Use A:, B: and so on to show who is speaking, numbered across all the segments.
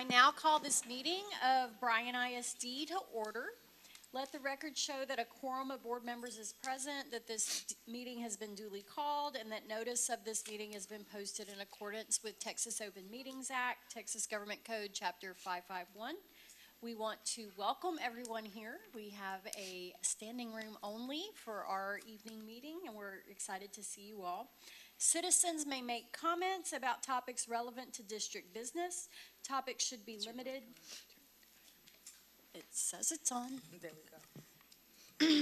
A: now call this meeting of Bryan ISD to order. Let the record show that a quorum of board members is present, that this meeting has been duly called, and that notice of this meeting has been posted in accordance with Texas Open Meetings Act, Texas Government Code, Chapter 551. We want to welcome everyone here. We have a standing room only for our evening meeting, and we're excited to see you all. Citizens may make comments about topics relevant to district business. Topics should be limited. It says it's on.
B: There we go.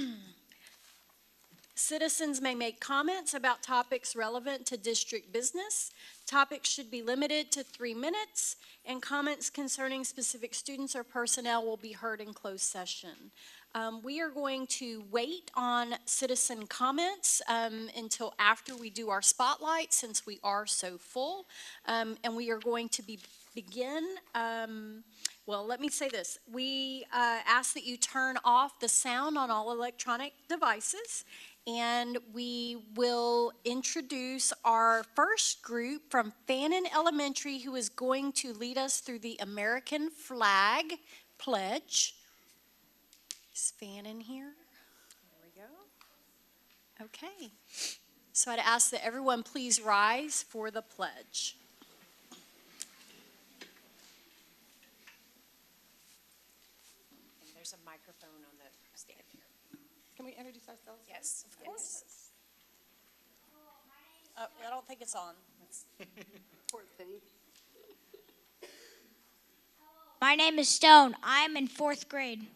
A: Citizens may make comments about topics relevant to district business. Topics should be limited to 3 minutes, and comments concerning specific students or personnel will be heard in closed session. We are going to wait on citizen comments until after we do our spotlight, since we are so full, and we are going to begin. Well, let me say this. We ask that you turn off the sound on all electronic devices, and we will introduce our first group from Fannin Elementary, who is going to lead us through the American flag pledge. Is Fannin here?
B: There we go.
A: Okay. So I'd ask that everyone please rise for the pledge.
B: There's a microphone on the stand here.
C: Can we introduce ourselves?
B: Yes, of course.
A: I don't think it's on.
C: Poor thing.
D: My name is Stone. I'm in 4th grade.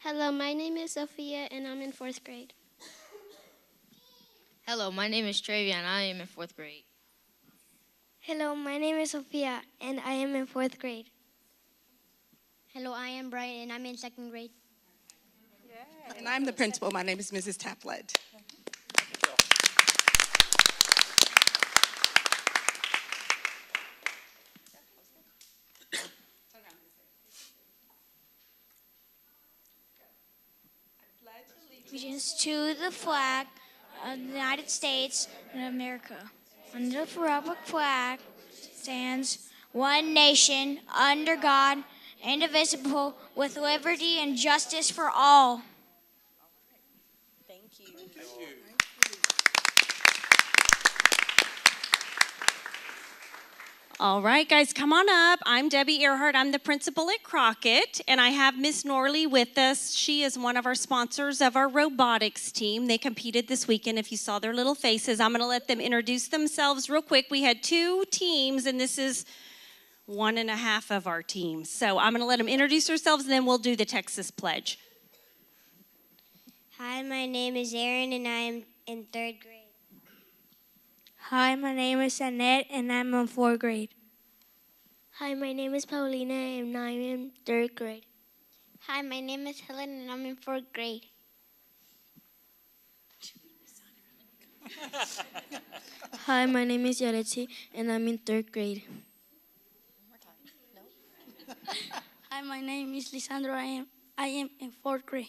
E: Hello, my name is Sophia, and I'm in 4th grade.
F: Hello, my name is Travion. I am in 4th grade.
E: Hello, my name is Sophia, and I am in 4th grade.
D: Hello, I am Brian, and I'm in 2nd grade.
C: And I'm the principal. My name is Mrs. Taplet.
D: Allegiance to the flag of the United States of America. Under the republic flag stands one nation, under God, indivisible, with liberty and justice for all.
A: Thank you.
G: All right, guys, come on up. I'm Debbie Earhart. I'm the principal at Crockett, and I have Miss Norley with us. She is one of our sponsors of our robotics team. They competed this weekend. If you saw their little faces, I'm going to let them introduce themselves real quick. We had 2 teams, and this is 1.5 of our teams. So I'm going to let them introduce themselves, and then we'll do the Texas Pledge.
E: Hi, my name is Aaron, and I am in 3rd grade.
D: Hi, my name is Annette, and I'm in 4th grade.
E: Hi, my name is Paulina, and I'm in 3rd grade.
D: Hi, my name is Helen, and I'm in 4th grade.
E: Hi, my name is Yaretsi, and I'm in 3rd grade.
D: Hi, my name is Lisandro. I am in 4th grade.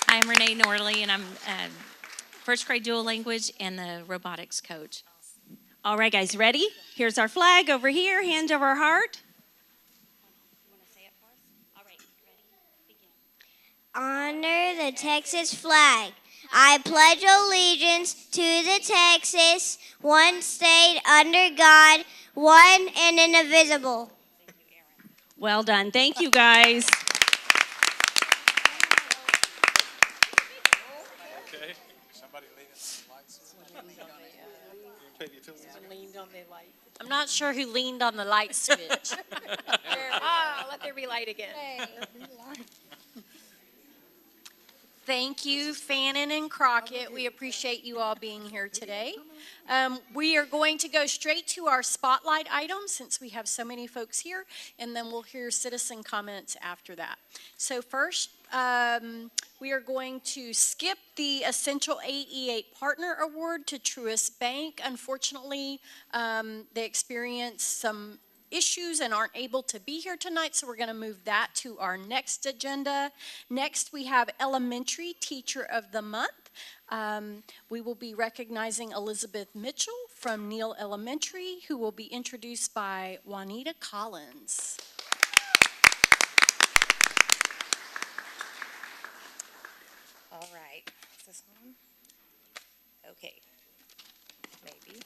G: I'm Renee Norley, and I'm 1st grade dual language and the robotics coach. All right, guys, ready? Here's our flag over here, hand over heart. You want to say it for us? All right, ready? Begin.
E: Honor the Texas flag. I pledge allegiance to the Texas, one state under God, one and indivisible.
G: Thank you, Aaron. Well done. Thank you, guys.
H: Okay. Somebody leaning on the lights.
B: Leaned on the light.
A: I'm not sure who leaned on the light switch.
B: Let there be light again.
A: Thank you, Fannin and Crockett. We appreciate you all being here today. We are going to go straight to our spotlight items since we have so many folks here, and then we'll hear citizen comments after that. So first, we are going to skip the Essential AE8 Partner Award to Truist Bank. Unfortunately, they experienced some issues and aren't able to be here tonight, so we're going to move that to our next agenda. Next, we have Elementary Teacher of the Month. We will be recognizing Elizabeth Mitchell from Neal Elementary, who will be introduced by Juanita Collins.
I: All right. Is this on? Okay. Maybe.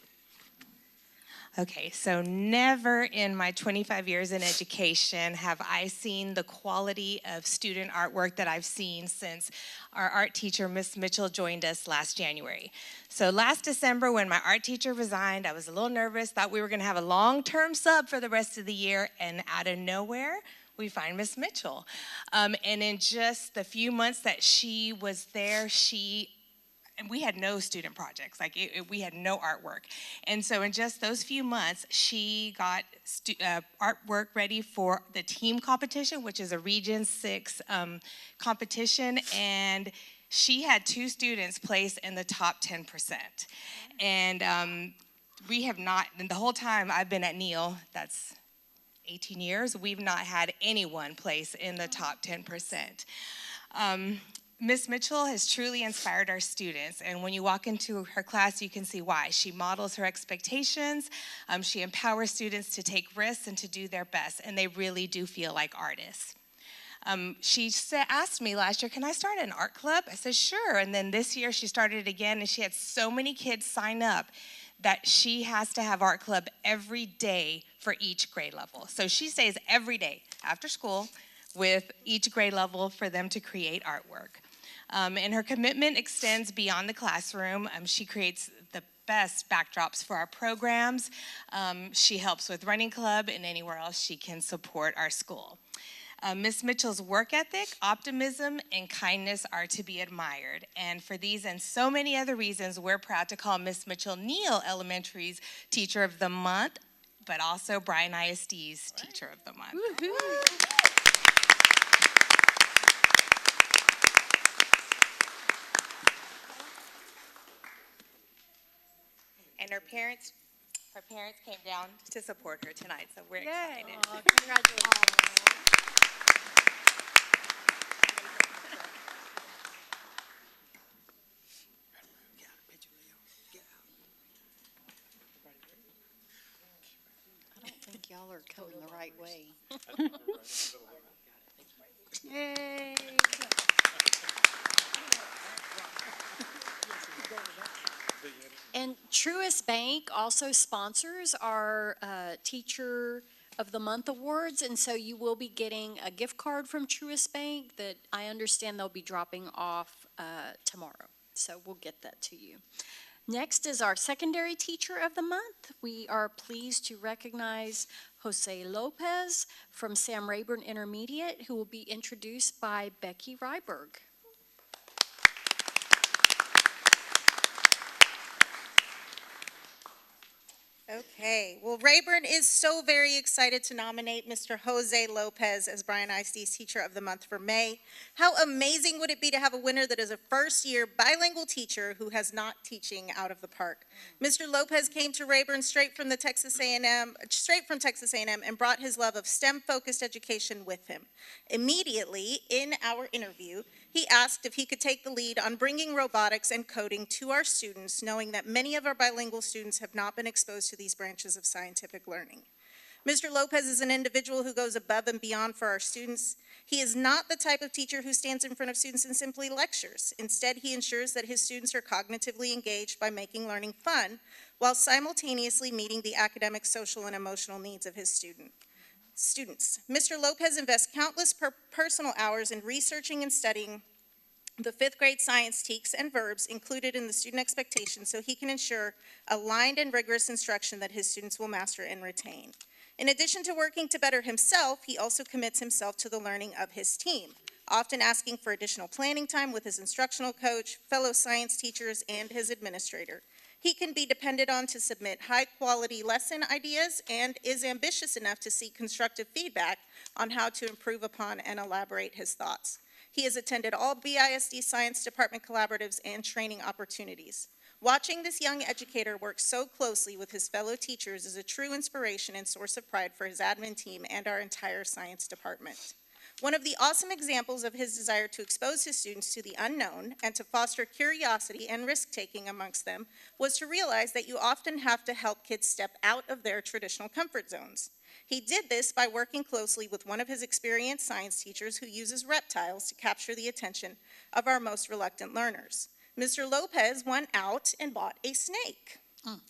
I: Okay, so never in my 25 years in education have I seen the quality of student artwork that I've seen since our art teacher, Miss Mitchell, joined us last January. So last December, when my art teacher resigned, I was a little nervous, thought we were gonna have a long-term sub for the rest of the year, and out of nowhere, we find Miss Mitchell. And in just the few months that she was there, and we had no student projects, we had no artwork. And so in just those few months, she got artwork ready for the team competition, which is a Region 6 competition, and she had 2 students place in the top 10%. And we have not, and the whole time I've been at Neal, that's 18 years, we've not had anyone place in the top 10%. Ms. Mitchell has truly inspired our students, and when you walk into her class, you can see why. She models her expectations, she empowers students to take risks and to do their best, and they really do feel like artists. She asked me last year, can I start an art club? I said, sure, and then this year she started it again, and she had so many kids sign up that she has to have art club every day for each grade level. So she stays every day after school with each grade level for them to create artwork. And her commitment extends beyond the classroom. She creates the best backdrops for our programs. She helps with running club and anywhere else she can support our school. Ms. Mitchell's work ethic, optimism, and kindness are to be admired. And for these and so many other reasons, we're proud to call Ms. Mitchell Neal Elementary's Teacher of the Month, but also Bryan ISD's Teacher of the Month. And her parents came down to support her tonight, so we're excited.
A: Aw, congratulations.
B: I don't think y'all are coming the right way.
A: Yay. And Truist Bank also sponsors our Teacher of the Month Awards, and so you will be getting a gift card from Truist Bank that I understand they'll be dropping off tomorrow. So we'll get that to you. Next is our Secondary Teacher of the Month. We are pleased to recognize Jose Lopez from Sam Rayburn Intermediate, who will be introduced by Becky Ryberg.
J: Okay, well, Rayburn is so very excited to nominate Mr. Jose Lopez as Bryan ISD's Teacher of the Month for May. How amazing would it be to have a winner that is a first-year bilingual teacher who has knocked teaching out of the park? Mr. Lopez came to Rayburn straight from Texas A&M, and brought his love of STEM-focused education with him. Immediately, in our interview, he asked if he could take the lead on bringing robotics and coding to our students, knowing that many of our bilingual students have not been exposed to these branches of scientific learning. Mr. Lopez is an individual who goes above and beyond for our students. He is not the type of teacher who stands in front of students and simply lectures. Instead, he ensures that his students are cognitively engaged by making learning fun, while simultaneously meeting the academic, social, and emotional needs of his students. Mr. Lopez invests countless personal hours in researching and studying the 5th grade science teaks and verbs included in the student expectations so he can ensure aligned and rigorous instruction that his students will master and retain. In addition to working to better himself, he also commits himself to the learning of his team, often asking for additional planning time with his instructional coach, fellow science teachers, and his administrator. He can be depended on to submit high-quality lesson ideas and is ambitious enough to seek constructive feedback on how to improve upon and elaborate his thoughts. He has attended all BISD Science Department collaboratives and training opportunities. Watching this young educator work so closely with his fellow teachers is a true inspiration and source of pride for his admin team and our entire science department. One of the awesome examples of his desire to expose his students to the unknown and to foster curiosity and risk-taking amongst them was to realize that you often have to help kids step out of their traditional comfort zones. He did this by working closely with one of his experienced science teachers who uses reptiles to capture the attention of our most reluctant learners. Mr. Lopez went out and bought a snake.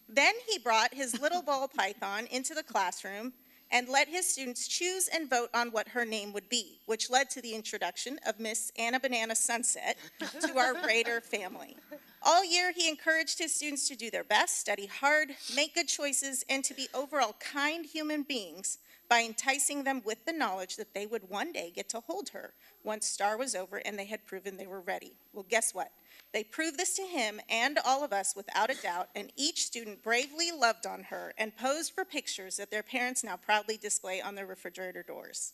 J: Then he brought his little ball python into the classroom and let his students choose and vote on what her name would be, which led to the introduction of Miss Anna Banana Sunset to our Raider family. All year, he encouraged his students to do their best, study hard, make good choices, and to be overall kind human beings by enticing them with the knowledge that they would one day get to hold her once STAR was over and they had proven they were ready. Well, guess what? They proved this to him and all of us without a doubt, and each student bravely loved on her and posed for pictures that their parents now proudly display on their refrigerator doors.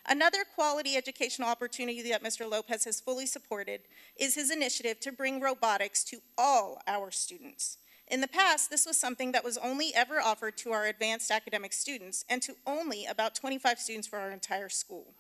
J: Another quality educational opportunity that Mr. Lopez has fully supported is his initiative to bring robotics to all our students. In the past, this was something that was only ever offered to our advanced academic students and to only about 25 students for our entire school.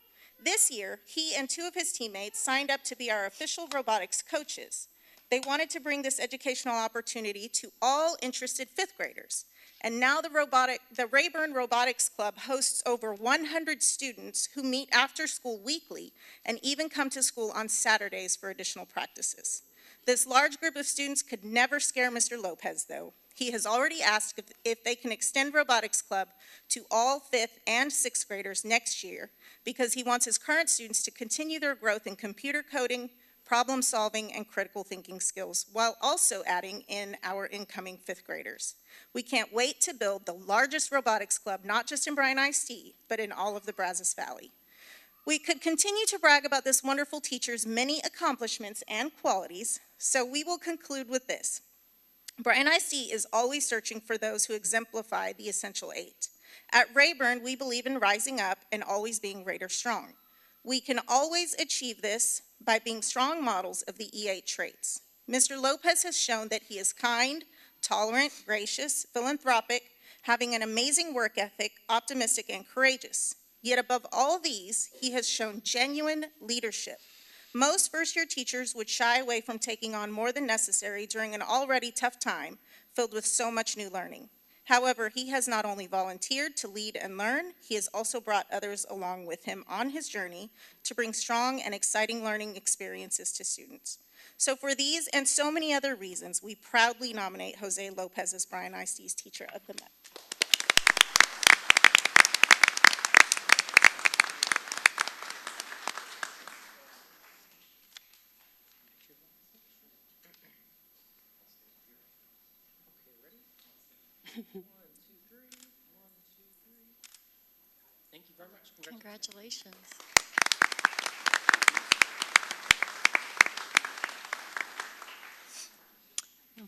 J: This year, he and two of his teammates signed up to be our official robotics coaches. They wanted to bring this educational opportunity to all interested fifth graders. And now the Rayburn Robotics Club hosts over 100 students who meet after school weekly and even come to school on Saturdays for additional practices. This large group of students could never scare Mr. Lopez, though. He has already asked if they can extend Robotics Club to all fifth and sixth graders next year because he wants his current students to continue their growth in computer coding, problem solving, and critical thinking skills, while also adding in our incoming fifth graders. We can't wait to build the largest robotics club, not just in Bryan ISD, but in all of the Brazos Valley. We could continue to brag about this wonderful teacher's many accomplishments and qualities, so we will conclude with this. Bryan ISD is always searching for those who exemplify the essential eight. At Rayburn, we believe in rising up and always being Raider strong. We can always achieve this by being strong models of the E8 traits. Mr. Lopez has shown that he is kind, tolerant, gracious, philanthropic, having an amazing work ethic, optimistic, and courageous. Yet above all these, he has shown genuine leadership. Most first-year teachers would shy away from taking on more than necessary during an already tough time filled with so much new learning. However, he has not only volunteered to lead and learn, he has also brought others along with him on his journey to bring strong and exciting learning experiences to students. So for these and so many other reasons, we proudly nominate Jose Lopez as Bryan ISD's Teacher of the Month.
K: Thank you very much.
A: Congratulations.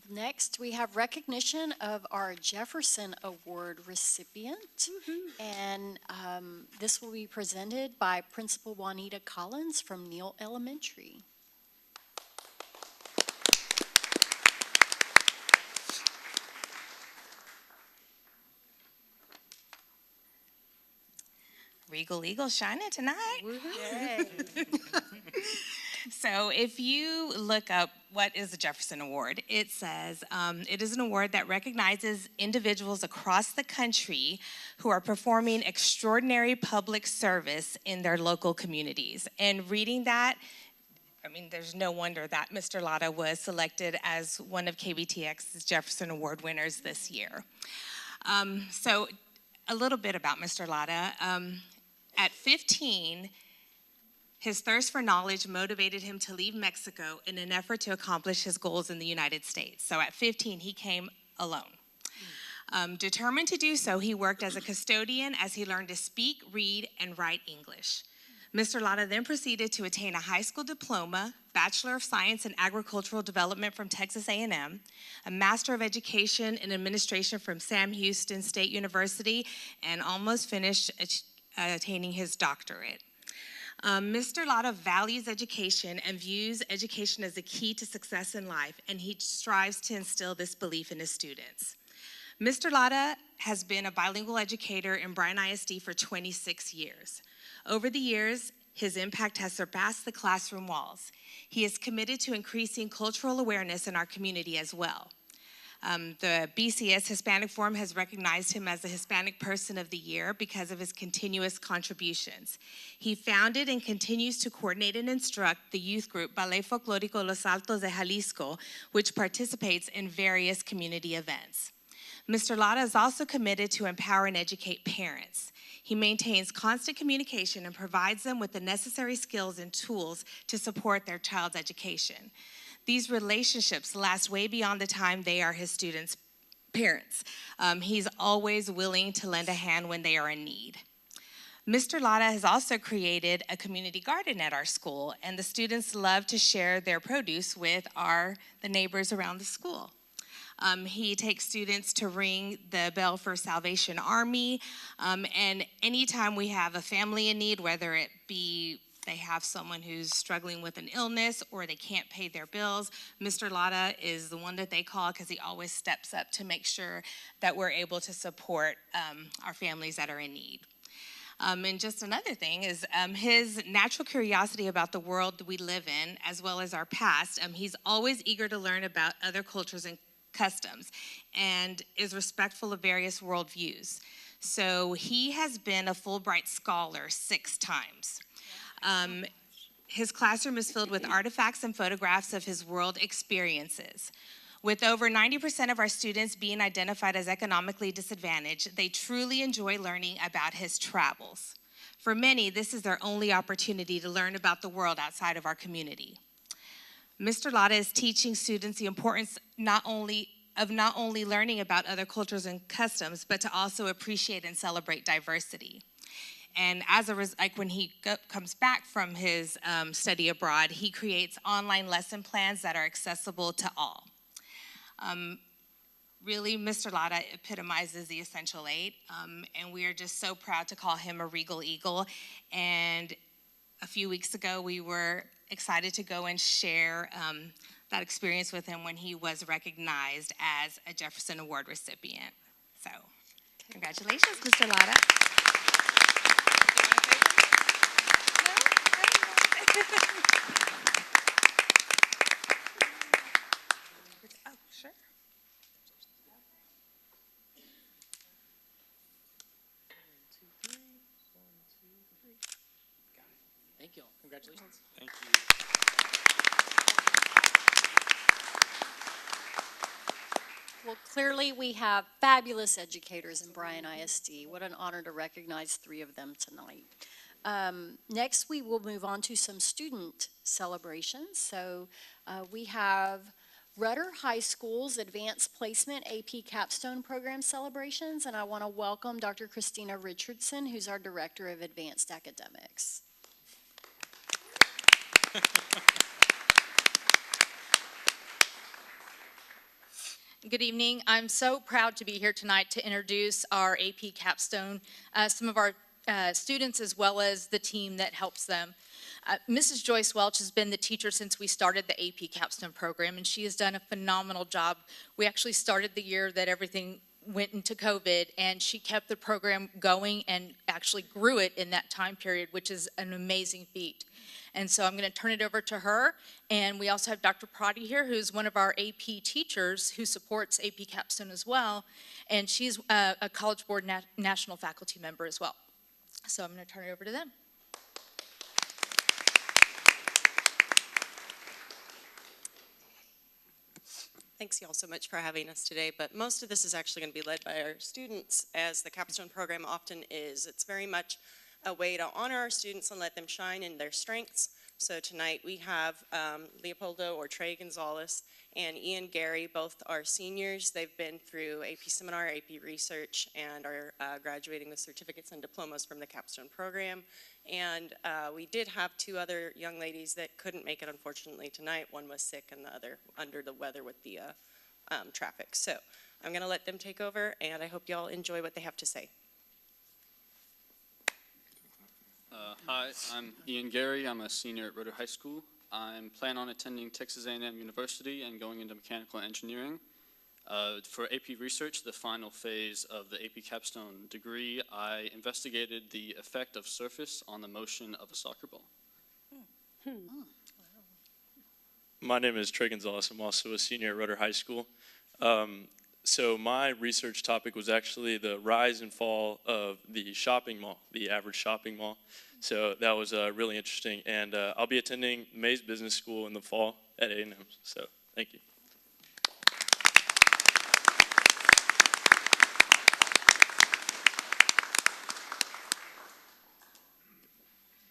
A: Next, we have recognition of our Jefferson Award recipient. And this will be presented by Principal Juanita Collins from Neal Elementary.
I: Regal Eagle shining tonight. So if you look up what is the Jefferson Award, it says it is an award that recognizes individuals across the country who are performing extraordinary public service in their local communities. And reading that, I mean, there's no wonder that Mr. Latta was selected as one of KBTX's Jefferson Award winners this year. So a little bit about Mr. Latta. At 15, his thirst for knowledge motivated him to leave Mexico in an effort to accomplish his goals in the United States. So at 15, he came alone. Determined to do so, he worked as a custodian as he learned to speak, read, and write English. Mr. Latta then proceeded to attain a high school diploma, Bachelor of Science in Agricultural Development from Texas A&M, a Master of Education in Administration from Sam Houston State University, and almost finished attaining his doctorate. Mr. Latta values education and views education as a key to success in life, and he strives to instill this belief in his students. Mr. Latta has been a bilingual educator in Bryan ISD for 26 years. Over the years, His impact has surpassed the classroom walls. He is committed to increasing cultural awareness in our community as well. The BCS Hispanic Forum has recognized him as the Hispanic Person of the Year because of his continuous contributions. He founded and continues to coordinate and instruct the youth group Ballet Folclórico Los Altos de Jalisco, which participates in various community events. Mr. Lara is also committed to empower and educate parents. He maintains constant communication and provides them with the necessary skills and tools to support their child's education. These relationships last way beyond the time they are his students' parents. He's always willing to lend a hand when they are in need. Mr. Lara has also created a community garden at our school, and the students love to share their produce with the neighbors around the school. He takes students to ring the bell for Salvation Army, and anytime we have a family in need, whether it be they have someone who's struggling with an illness or they can't pay their bills, Mr. Lara is the one that they call because he always steps up to make sure that we're able to support our families that are in need. And just another thing is his natural curiosity about the world that we live in, as well as our past. He's always eager to learn about other cultures and customs and is respectful of various worldviews. So he has been a Fulbright Scholar 6 times. His classroom is filled with artifacts and photographs of his world experiences. With over 90% of our students being identified as economically disadvantaged, they truly enjoy learning about his travels. For many, this is their only opportunity to learn about the world outside of our community. Mr. Lara is teaching students the importance not only learning about other cultures and customs, but to also appreciate and celebrate diversity. And when he comes back from his study abroad, he creates online lesson plans that are accessible to all. Really, Mr. Lara epitomizes the essential 8, and we are just so proud to call him a Regal Eagle. And a few weeks ago, we were excited to go and share that experience with him when he was recognized as a Jefferson Award recipient. So, congratulations, Mr. Lara. Oh, sure.
K: Thank you all. Congratulations.
H: Thank you.
A: Well, clearly we have fabulous educators in Bryan ISD. What an honor to recognize 3 of them tonight. Next, we will move on to some student celebrations. So we have Rudder High School's Advanced Placement AP Capstone Program celebrations, and I want to welcome Dr. Christina Richardson, who's our Director of Advanced Academics.
L: Good evening. I'm so proud to be here tonight to introduce our AP Capstone, some of our students as well as the team that helps them. Mrs. Joyce Welch has been the teacher since we started the AP Capstone program, and she has done a phenomenal job. We actually started the year that everything went into COVID, and she kept the program going and actually grew it in that time period, which is an amazing feat. And so I'm going to turn it over to her. And we also have Dr. Prati here, who's one of our AP teachers who supports AP Capstone as well. And she's a College Board national faculty member as well. So I'm going to turn it over to them.
M: Thanks y'all so much for having us today, but most of this is actually going to be led by our students, as the Capstone program often is. It's very much a way to honor our students and let them shine in their strengths. So tonight we have Leopoldo or Trey Gonzalez and Ian Gary, both are seniors. They've been through AP Seminar, AP Research, and are graduating with certificates and diplomas from the Capstone program. And we did have 2 other young ladies that couldn't make it, unfortunately, tonight. One was sick and the other under the weather with the traffic. So I'm going to let them take over, and I hope y'all enjoy what they have to say.
N: Hi, I'm Ian Gary. I'm a senior at Rudder High School. I'm planning on attending Texas A&M University and going into mechanical engineering. For AP Research, the final phase of the AP Capstone degree, I investigated the effect of surface on the motion of a soccer ball.
O: My name is Trey Gonzalez. I'm also a senior at Rudder High School. So my research topic was actually the rise and fall of the shopping mall, the average shopping mall. So that was really interesting. And I'll be attending Mays Business School in the fall at A&M. So thank you.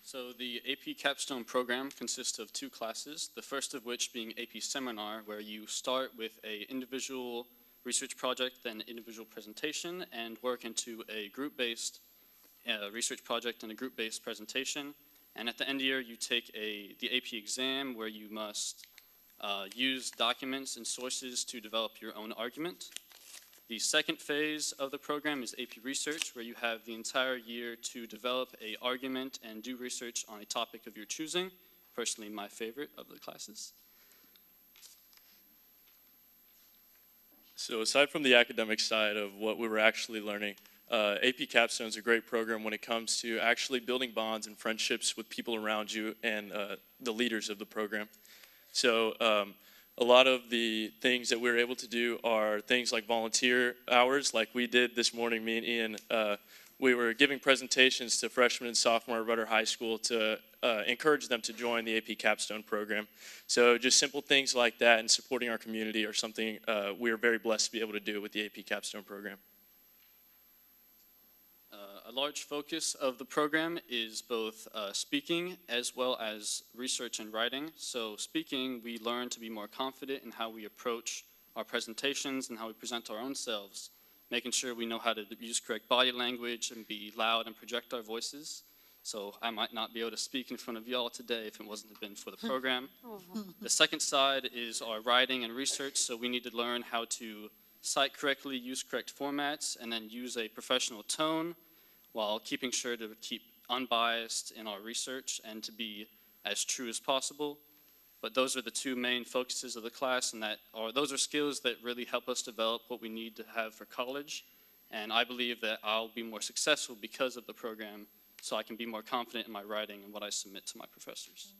N: So the AP Capstone program consists of 2 classes, the first of which being AP Seminar, where you start with an individual research project, then individual presentation, and work into a group-based research project and a group-based presentation. And at the end of the year, you take the AP exam, where you must use documents and sources to develop your own argument. The second phase of the program is AP Research, where you have the entire year to develop an argument and do research on a topic of your choosing, personally my favorite of the classes.
O: So aside from the academic side of what we were actually learning, AP Capstone is a great program when it comes to actually building bonds and friendships with people around you and the leaders of the program. So a lot of the things that we were able to do are things like volunteer hours, like we did this morning, me and Ian. We were giving presentations to freshmen and sophomore at Rudder High School to encourage them to join the AP Capstone program. So just simple things like that and supporting our community are something we are very blessed to be able to do with the AP Capstone program.
N: A large focus of the program is both speaking as well as research and writing. So speaking, we learn to be more confident in how we approach our presentations and how we present our own selves, making sure we know how to use correct body language and be loud and project our voices. So I might not be able to speak in front of y'all today if it wasn't been for the program. The second side is our writing and research, so we need to learn how to cite correctly, use correct formats, and then use a professional tone, while keeping sure to keep unbiased in our research and to be as true as possible. But those are the 2 main focuses of the class, and those are skills that really help us develop what we need to have for college. And I believe that I'll be more successful because of the program, so I can be more confident in my writing and what I submit to my professors.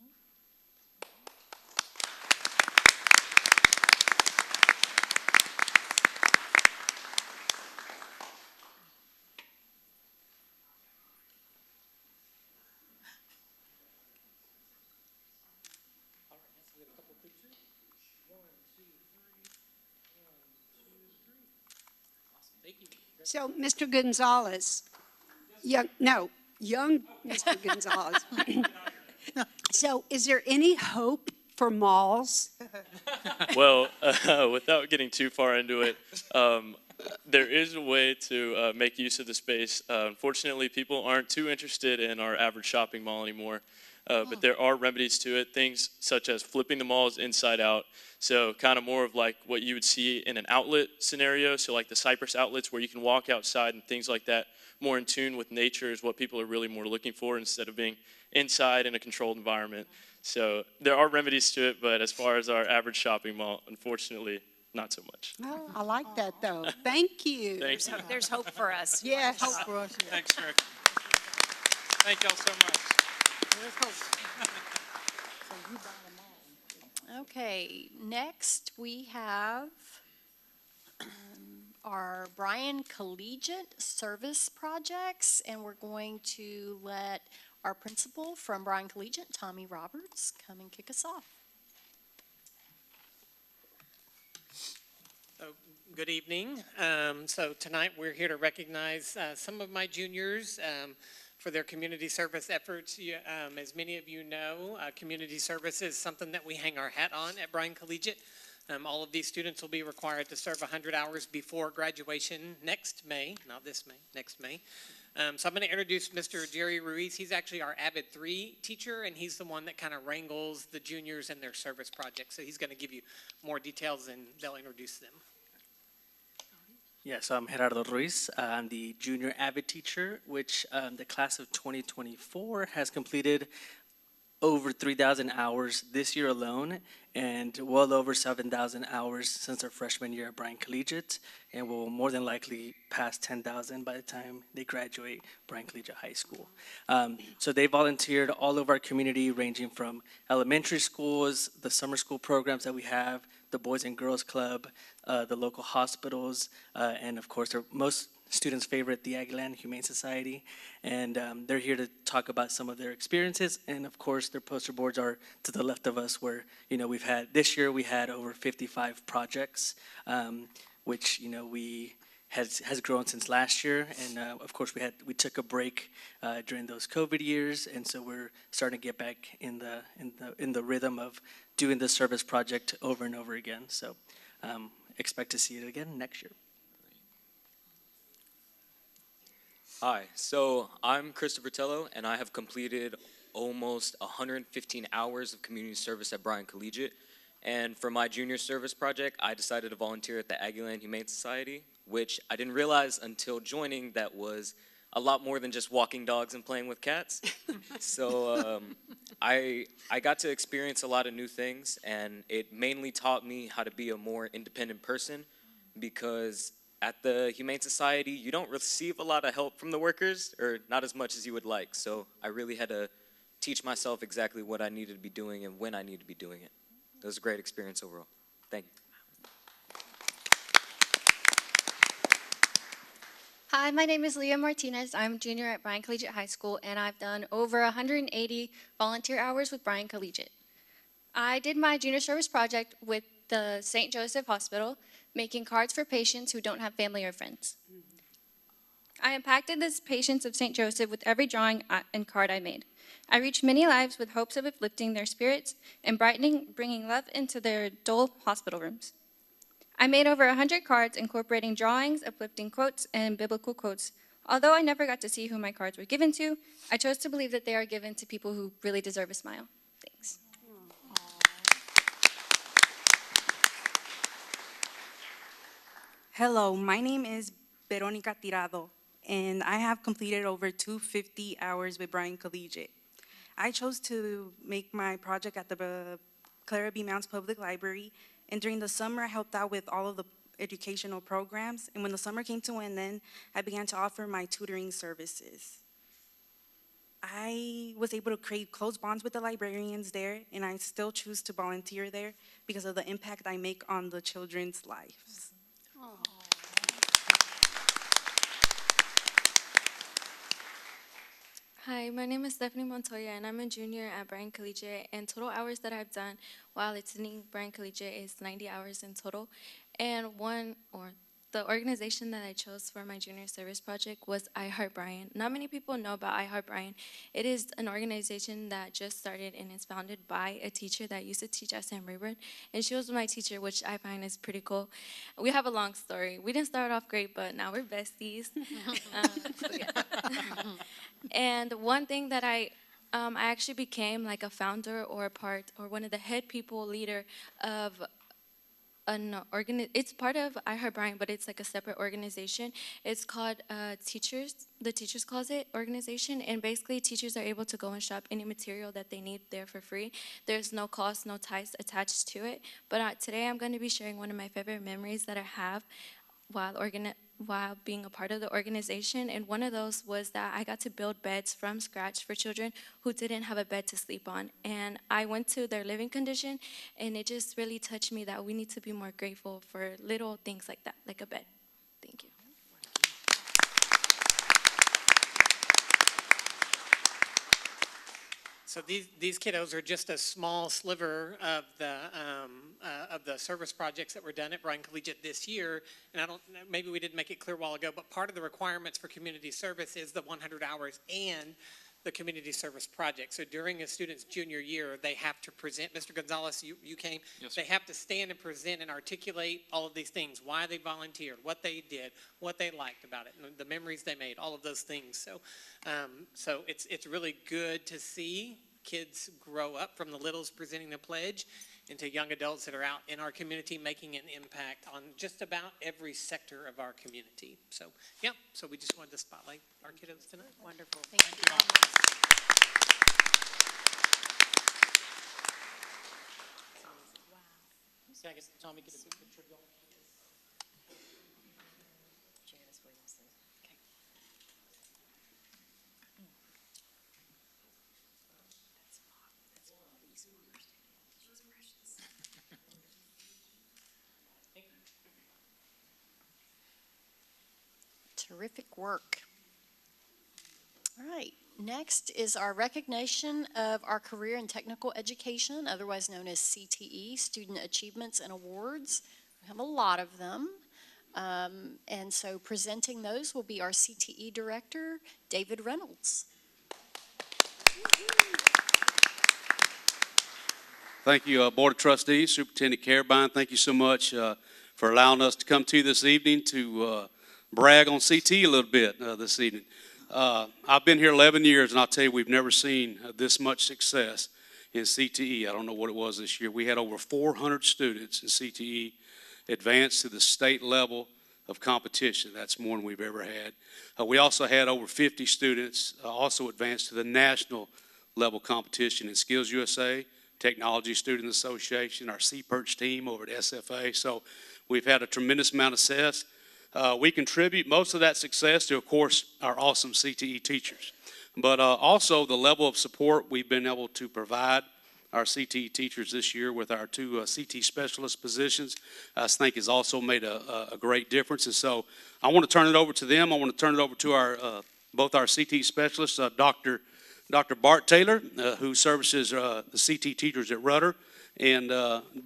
P: So, Mr. Gonzalez, young Mr. Gonzalez. So, is there any hope for malls?
O: Well, without getting too far into it, there is a way to make use of the space. Unfortunately, people aren't too interested in our average shopping mall anymore. But there are remedies to it, things such as flipping the malls inside out. So kind of more of like what you would see in an outlet scenario. So like the Cypress outlets where you can walk outside and things like that. More in tune with nature is what people are really more looking for instead of being inside in a controlled environment. So there are remedies to it, but as far as our average shopping mall, unfortunately, not so much.
P: Oh, I like that though. Thank you.
O: Thanks.
B: There's hope for us.
P: Yes.
B: Hope for us.
H: Thanks, Rick. Thank y'all so much.
A: Okay, next we have our Bryan Collegiate Service Projects, and we're going to let our principal from Bryan Collegiate, Tommy Roberts, come and kick us off.
K: Good evening. So tonight we're here to recognize some of my juniors for their community service efforts. As many of you know, community service is something that we hang our hat on at Bryan Collegiate. All of these students will be required to serve 100 hours before graduation next May, not this May, next May. So I'm going to introduce Mr. Jerry Ruiz. He's actually our Avid 3 teacher, and he's the one that kind of wrangles the juniors and their service projects. So he's going to give you more details, and they'll introduce them.
Q: Yes, I'm Gerardo Ruiz. I'm the junior Avid teacher, which the class of 2024 has completed over 3,000 hours this year alone, and well over 7,000 hours since our freshman year at Bryan Collegiate, and will more than likely pass 10,000 by the time they graduate Bryan Collegiate High School. So they volunteered all over our community, ranging from elementary schools, the summer school programs that we have, the Boys and Girls Club, the local hospitals, and of course, their most students' favorite, the Aguilan Humane Society. And they're here to talk about some of their experiences. And of course, their poster boards are to the left of us, where, you know, this year we had over 55 projects, which, you know, has grown since last year. And of course, we took a break during those COVID years. And so we're starting to get back in the rhythm of doing this service project over and over again. So expect to see it again next year.
R: Hi, so I'm Christopher Tello, and I have completed almost 115 hours of community service at Bryan Collegiate. And for my junior service project, I decided to volunteer at the Aguilan Humane Society, which I didn't realize until joining that was a lot more than just walking dogs and playing with cats. So I got to experience a lot of new things, and it mainly taught me how to be a more independent person, because at the Humane Society, you don't receive a lot of help from the workers, or not as much as you would like. So I really had to teach myself exactly what I needed to be doing and when I needed to be doing it. It was a great experience overall. Thank you.
S: Hi, my name is Leah Martinez. I'm a junior at Bryan Collegiate High School, and I've done over 180 volunteer hours with Bryan Collegiate. I did my junior service project with the St. Joseph Hospital, making cards for patients who don't have family or friends. I impacted the patients of St. Joseph with every drawing and card I made. I reached many lives with hopes of uplifting their spirits and bringing love into their dull hospital rooms. I made over 100 cards incorporating drawings, uplifting quotes, and biblical quotes. Although I never got to see who my cards were given to, I chose to believe that they are given to people who really deserve a smile. Thanks.
T: Hello, my name is Veronica Tirado, and I have completed over 250 hours with Bryan Collegiate. I chose to make my project at the Clara B. Mounds Public Library, and during the summer I helped out with all of the educational programs, and when the summer came to an end, I began to offer my tutoring services. I was able to create close bonds with the librarians there, and I still choose to volunteer there because of the impact I make on the children's lives.
U: Hi, my name is Stephanie Montoya, and I'm a junior at Bryan Collegiate, and total hours that I've done while attending Bryan Collegiate is 90 hours in total. And the organization that I chose for my junior service project was I Heart Bryan. Not many people know about I Heart Bryan. It is an organization that just started and is founded by a teacher that used to teach at Sam Rayburn, and she was my teacher, which I find is pretty cool. We have a long story. We didn't start off great, but now we're besties. And one thing that I actually became like a founder or one of the head people leader of it's part of I Heart Bryan, but it's like a separate organization. It's called the Teachers Closet organization, and basically teachers are able to go and shop any material that they need there for free. There's no cost, no ties attached to it. But today I'm going to be sharing one of my favorite memories that I have while being a part of the organization, and one of those was that I got to build beds from scratch for children who didn't have a bed to sleep on. And I went to their living condition, and it just really touched me that we need to be more grateful for little things like that, like a bed. Thank you.
K: So these kiddos are just a small sliver of the service projects that were done at Bryan Collegiate this year. And maybe we didn't make it clear a while ago, but part of the requirements for community service is the 100 hours and the community service project. So during a student's junior year, they have to present. Mr. Gonzalez, you came. Yes, they have to stand and present and articulate all of these things: why they volunteered, what they did, what they liked about it, the memories they made, all of those things. So, so it's really good to see kids grow up from the littles presenting the pledge into young adults that are out in our community making an impact on just about every sector of our community. So, yeah, so we just wanted to spotlight our kiddos tonight.
J: Wonderful. Thank you all.
K: guess Tommy could have picture of y'all.
B: Janice Williamson. Okay. She's precious.
A: Terrific work. All right, next is our recognition of our career and technical education, otherwise known as CTE, Student Achievements and Awards. We have a lot of them. And so presenting those will be our CTE Director, David Reynolds.
F: Thank you, Board of Trustees, Superintendent Carabine. Thank you so much for allowing us to come to you this evening to brag on CT a little bit this evening. I've been here 11 years, and I'll tell you, we've never seen this much success in CTE. I don't know what it was this year. We had over 400 students in CTE advance to the state level of competition. That's more than we've ever had. We also had over 50 students also advance to the national level competition in Skills USA, Technology Student Association, our CPERCH team over at SFA. So we've had a tremendous amount of success. We contribute most of that success to, of course, our awesome CTE teachers. But also the level of support we've been able to provide our CTE teachers this year with our two CT specialist positions, I think has also made a great difference. And so I want to turn it over to them. I want to turn it over to our both our CTE specialists, Dr. Bart Taylor, who services the CT teachers at Rudder and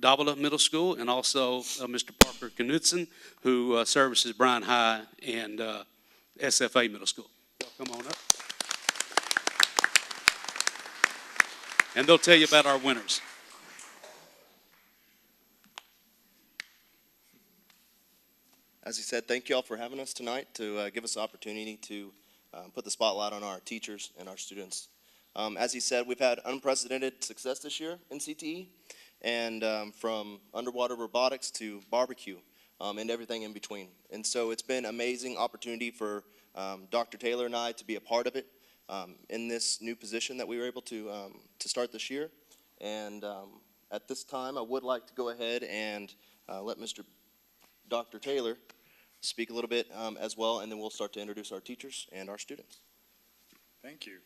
F: Davila Middle School, and also Mr. Parker Knudsen, who services Bryan High and SFA Middle School. Come on up. And they'll tell you about our winners.
V: As he said, thank you all for having us tonight to give us the opportunity to put the spotlight on our teachers and our students. As he said, we've had unprecedented success this year in CTE, and from underwater robotics to barbecue and everything in between. And so it's been an amazing opportunity for Dr. Taylor and I to be a part of it in this new position that we were able to start this year. And at this time, I would like to go ahead and let Dr. Taylor speak a little bit as well, and then we'll start to introduce our teachers and our students.
W: Thank you.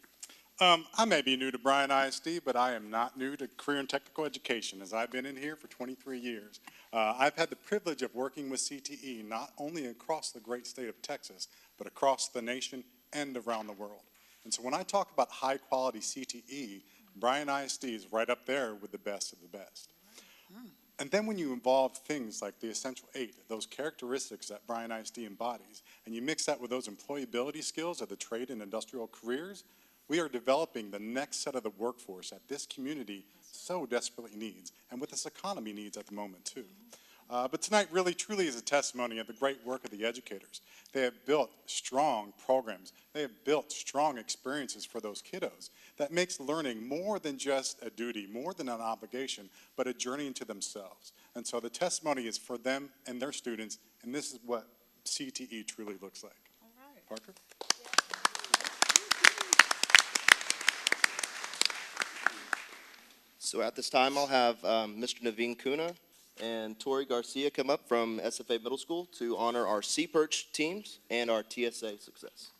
W: I may be new to Bryan ISD, but I am not new to career and technical education, as I've been in here for 23 years. I've had the privilege of working with CTE not only across the great state of Texas, but across the nation and around the world. And so when I talk about high-quality CTE, Bryan ISD is right up there with the best of the best. And then when you involve things like the Essential 8, those characteristics that Bryan ISD embodies, and you mix that with those employability skills of the trade and industrial careers, we are developing the next set of the workforce that this community so desperately needs, and what this economy needs at the moment too. But tonight really truly is a testimony of the great work of the educators. They have built strong programs. They have built strong experiences for those kiddos that makes learning more than just a duty, more than an obligation, but a journey into themselves. And so the testimony is for them and their students, and this is what CTE truly looks like. All right. Parker?
V: So at this time, I'll have Mr. Naveen Kuna and Tori Garcia come up from SFA Middle School to honor our CPERCH teams and our TSA success.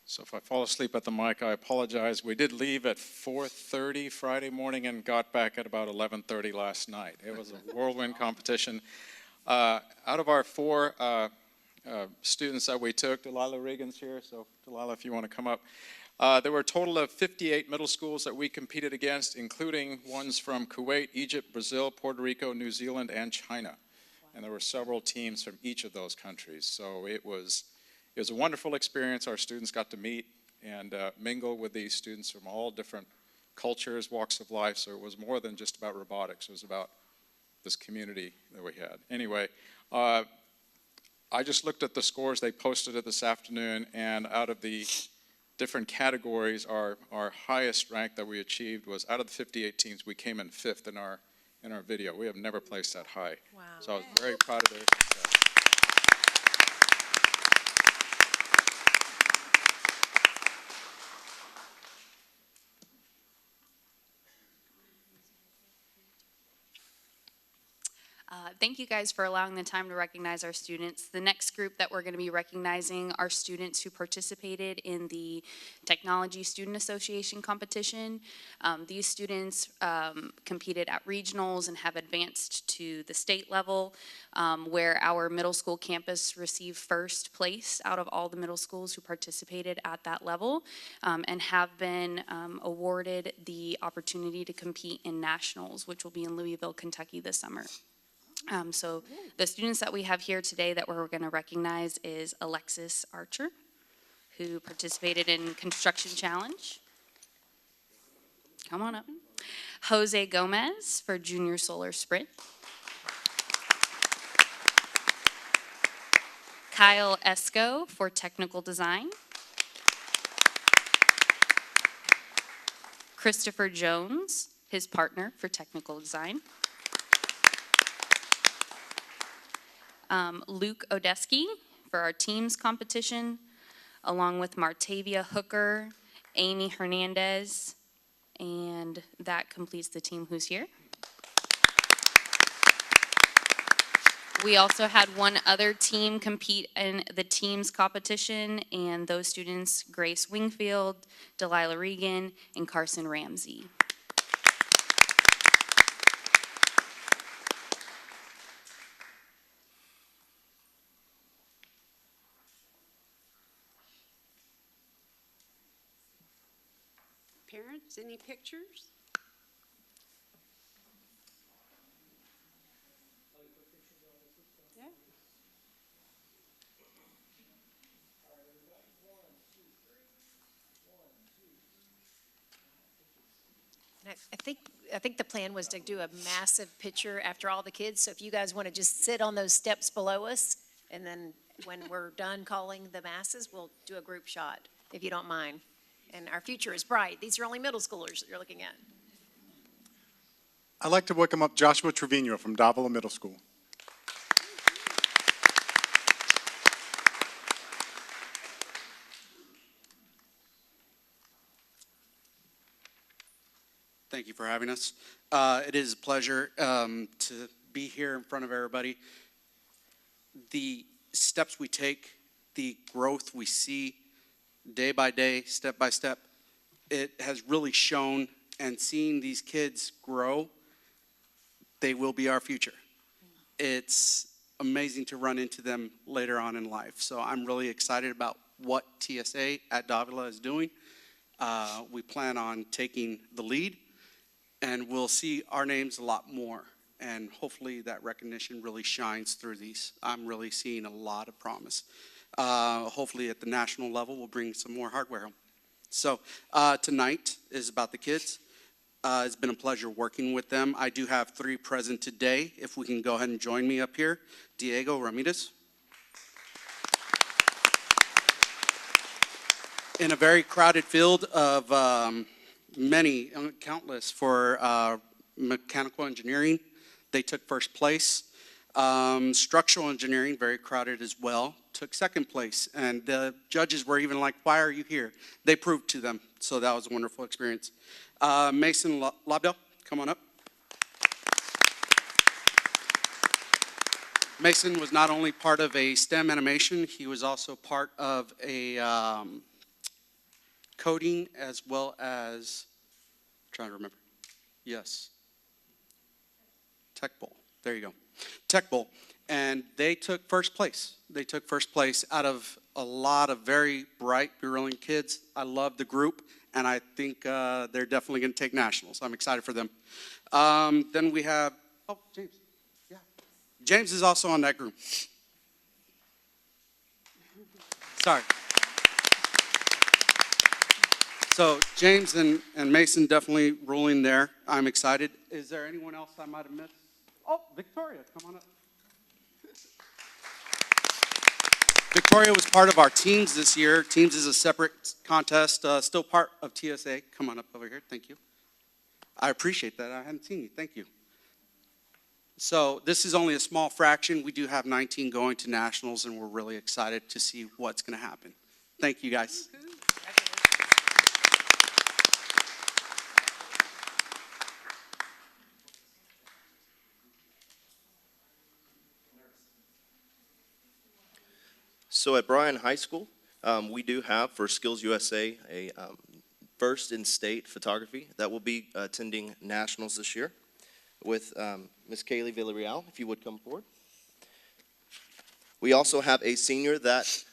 H: So if I fall asleep at the mic, I apologize. We did leave at 4:30 Friday morning and got back at about 11:30 last night. It was a whirlwind competition. Out of our four students that we took, Delilah Regan's here, so Delilah, if you want to come up. There were a total of 58 middle schools that we competed against, including ones from Kuwait, Egypt, Brazil, Puerto Rico, New Zealand, and China. And there were several teams from each of those countries. So it was a wonderful experience. Our students got to meet and mingle with these students from all different cultures, walks of life. So it was more than just about robotics. It was about this community that we had. Anyway, I just looked at the scores. They posted it this afternoon, and out of the different categories, our highest rank that we achieved was out of the 58 teams, we came in 5th in our video. We have never placed that high. Wow. So I was very proud of their success.
C: Thank you guys for allowing the time to recognize our students. The next group that we're going to be recognizing are students who participated in the Technology Student Association competition. These students competed at regionals and have advanced to the state level, where our middle school campus received first place out of all the middle schools who participated at that level, and have been awarded the opportunity to compete in nationals, which will be in Louisville, Kentucky this summer. So the students that we have here today that we're going to recognize is Alexis Archer, who participated in Construction Challenge. Come on up. Jose Gomez for Junior Solar Sprint. Kyle Esco for Technical Design. Christopher Jones, his partner for Technical Design. Luke Odeski for our teams competition, along with Martavia Hooker, Amy Hernandez, and that completes the team who's here. We also had one other team compete in the teams competition, and those students, Grace Wingfield, Delilah Regan, and Carson Ramsey.
P: Parents, any pictures? Yeah.
B: And I think the plan was to do a massive picture after all the kids, so if you guys want to just sit on those steps below us, and then when we're done calling the masses, we'll do a group shot, if you don't mind. And our future is bright. These are only middle schoolers that you're looking at.
W: I'd like to welcome up Joshua Trevino from Davila Middle School.
F: Thank you for having us. It is a pleasure to be here in front of everybody. The steps we take, the growth we see day by day, step by step, it has really shown, and seeing these kids grow, they will be our future. It's amazing to run into them later on in life. So I'm really excited about what TSA at Davila is doing. We plan on taking the lead, and we'll see our names a lot more. And hopefully that recognition really shines through these. I'm really seeing a lot of promise. Hopefully at the national level, we'll bring some more hardware home. So tonight is about the kids. It's been a pleasure working with them. I do have 3 present today. If we can go ahead and join me up here. Diego Ramirez. In a very crowded field of many, countless for mechanical engineering, they took first place. Structural engineering, very crowded as well, took second place. And the judges were even like, why are you here? They proved to them. So that was a wonderful experience. Mason Lobdell, come on up. Mason was not only part of a STEM animation, he was also part of a coding as well as, I'm trying to remember. Yes. Tech Bowl. There you go. Tech Bowl. And they took first place. They took first place out of a lot of very bright, brilliant kids. I love the group, and I think they're definitely going to take nationals. I'm excited for them. Then we have, oh, James. Yeah. James is also on that group. Sorry. So James and Mason definitely ruling there. I'm excited. Is there anyone else I might have missed? Oh, Victoria, come on up. Victoria was part of our teams this year. Teams is a separate contest, still part of TSA. Come on up over here. Thank you. I appreciate that. I hadn't seen you. Thank you. So this is only a small fraction. We do have 19 going to nationals, and we're really excited to see what's going to happen. Thank you, guys.
V: So at Bryan High School, we do have for Skills USA a first in state photography that will be attending nationals this year with Ms. Kaylee Villarreal, if you would come forward. We also have a senior that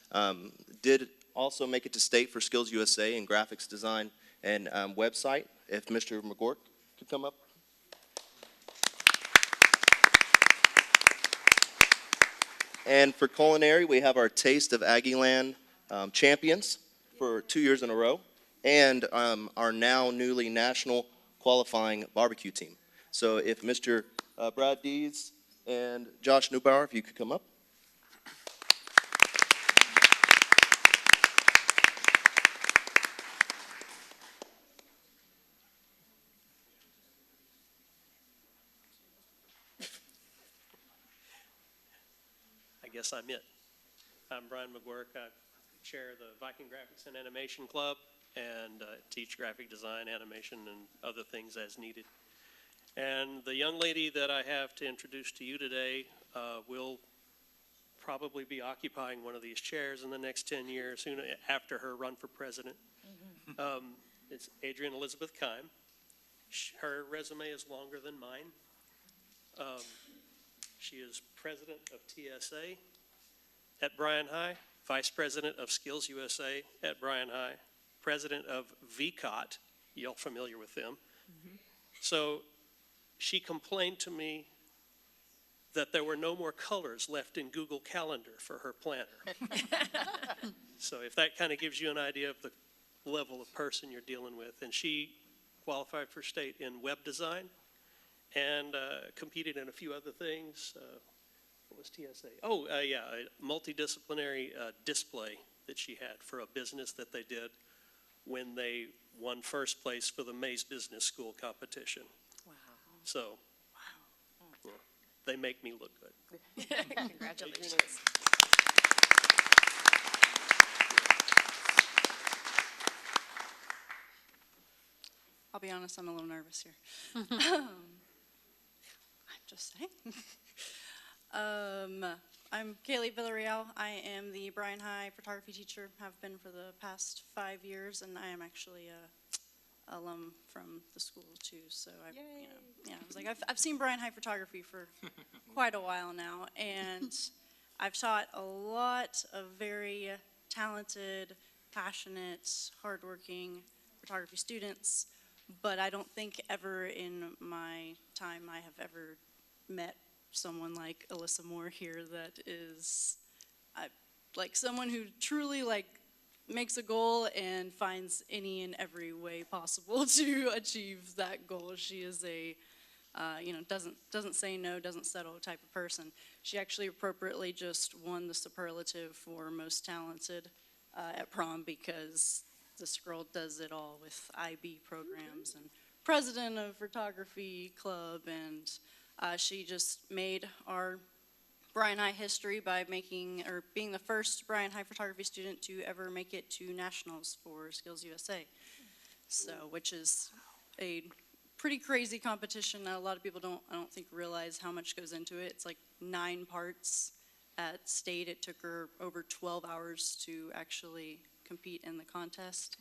V: did also make it to state for Skills USA in graphics design and website. If Mr. McGork could come up. And for culinary, we have our Taste of Aggieland champions for 2 years in a row, and our now newly national qualifying barbecue team. So if Mr. Brad Dees and Josh Neubauer, if you could come up.
D: I guess I'm it. I'm Brian McGork. I chair the Viking Graphics and Animation Club and teach graphic design, animation, and other things as needed. And the young lady that I have to introduce to you today will probably be occupying one of these chairs in the next 10 years, soon after her run for president. It's Adrienne Elizabeth Kime. Her resume is longer than mine. She is president of TSA at Bryan High, vice president of Skills USA at Bryan High, president of VCOT, y'all familiar with them. So she complained to me that there were no more colors left in Google Calendar for her planner. So if that kind of gives you an idea of the level of person you're dealing with. And she qualified for state in web design and competed in a few other things. What was TSA? Oh, yeah, a multidisciplinary display that she had for a business that they did when they won first place for the Mays Business School competition.
B: Wow.
D: So, yeah, they make me look good.
B: Congratulations.
T: I'll be honest, I'm a little nervous here. I'm just saying. I'm Kaylee Villarreal. I am the Bryan High photography teacher, have been for the past 5 years, and I am actually a alum from the school too. So I was like, I've seen Bryan High photography for quite a while now, and I've taught a lot of very talented, passionate, hardworking photography students. But I don't think ever in my time I have ever met someone like Alyssa Moore here that is like someone who truly makes a goal and finds any and every way possible to achieve that goal. She is a doesn't say no, doesn't settle type of person. She actually appropriately just won the superlative for most talented at prom because this girl does it all with IB programs and president of photography club, and she just made our Bryan High history by being the first Bryan High photography student to ever make it to nationals for Skills USA. So, which is a pretty crazy competition. A lot of people I don't think realize how much goes into it. It's like 9 parts at state. It took her over 12 hours to actually compete in the contest,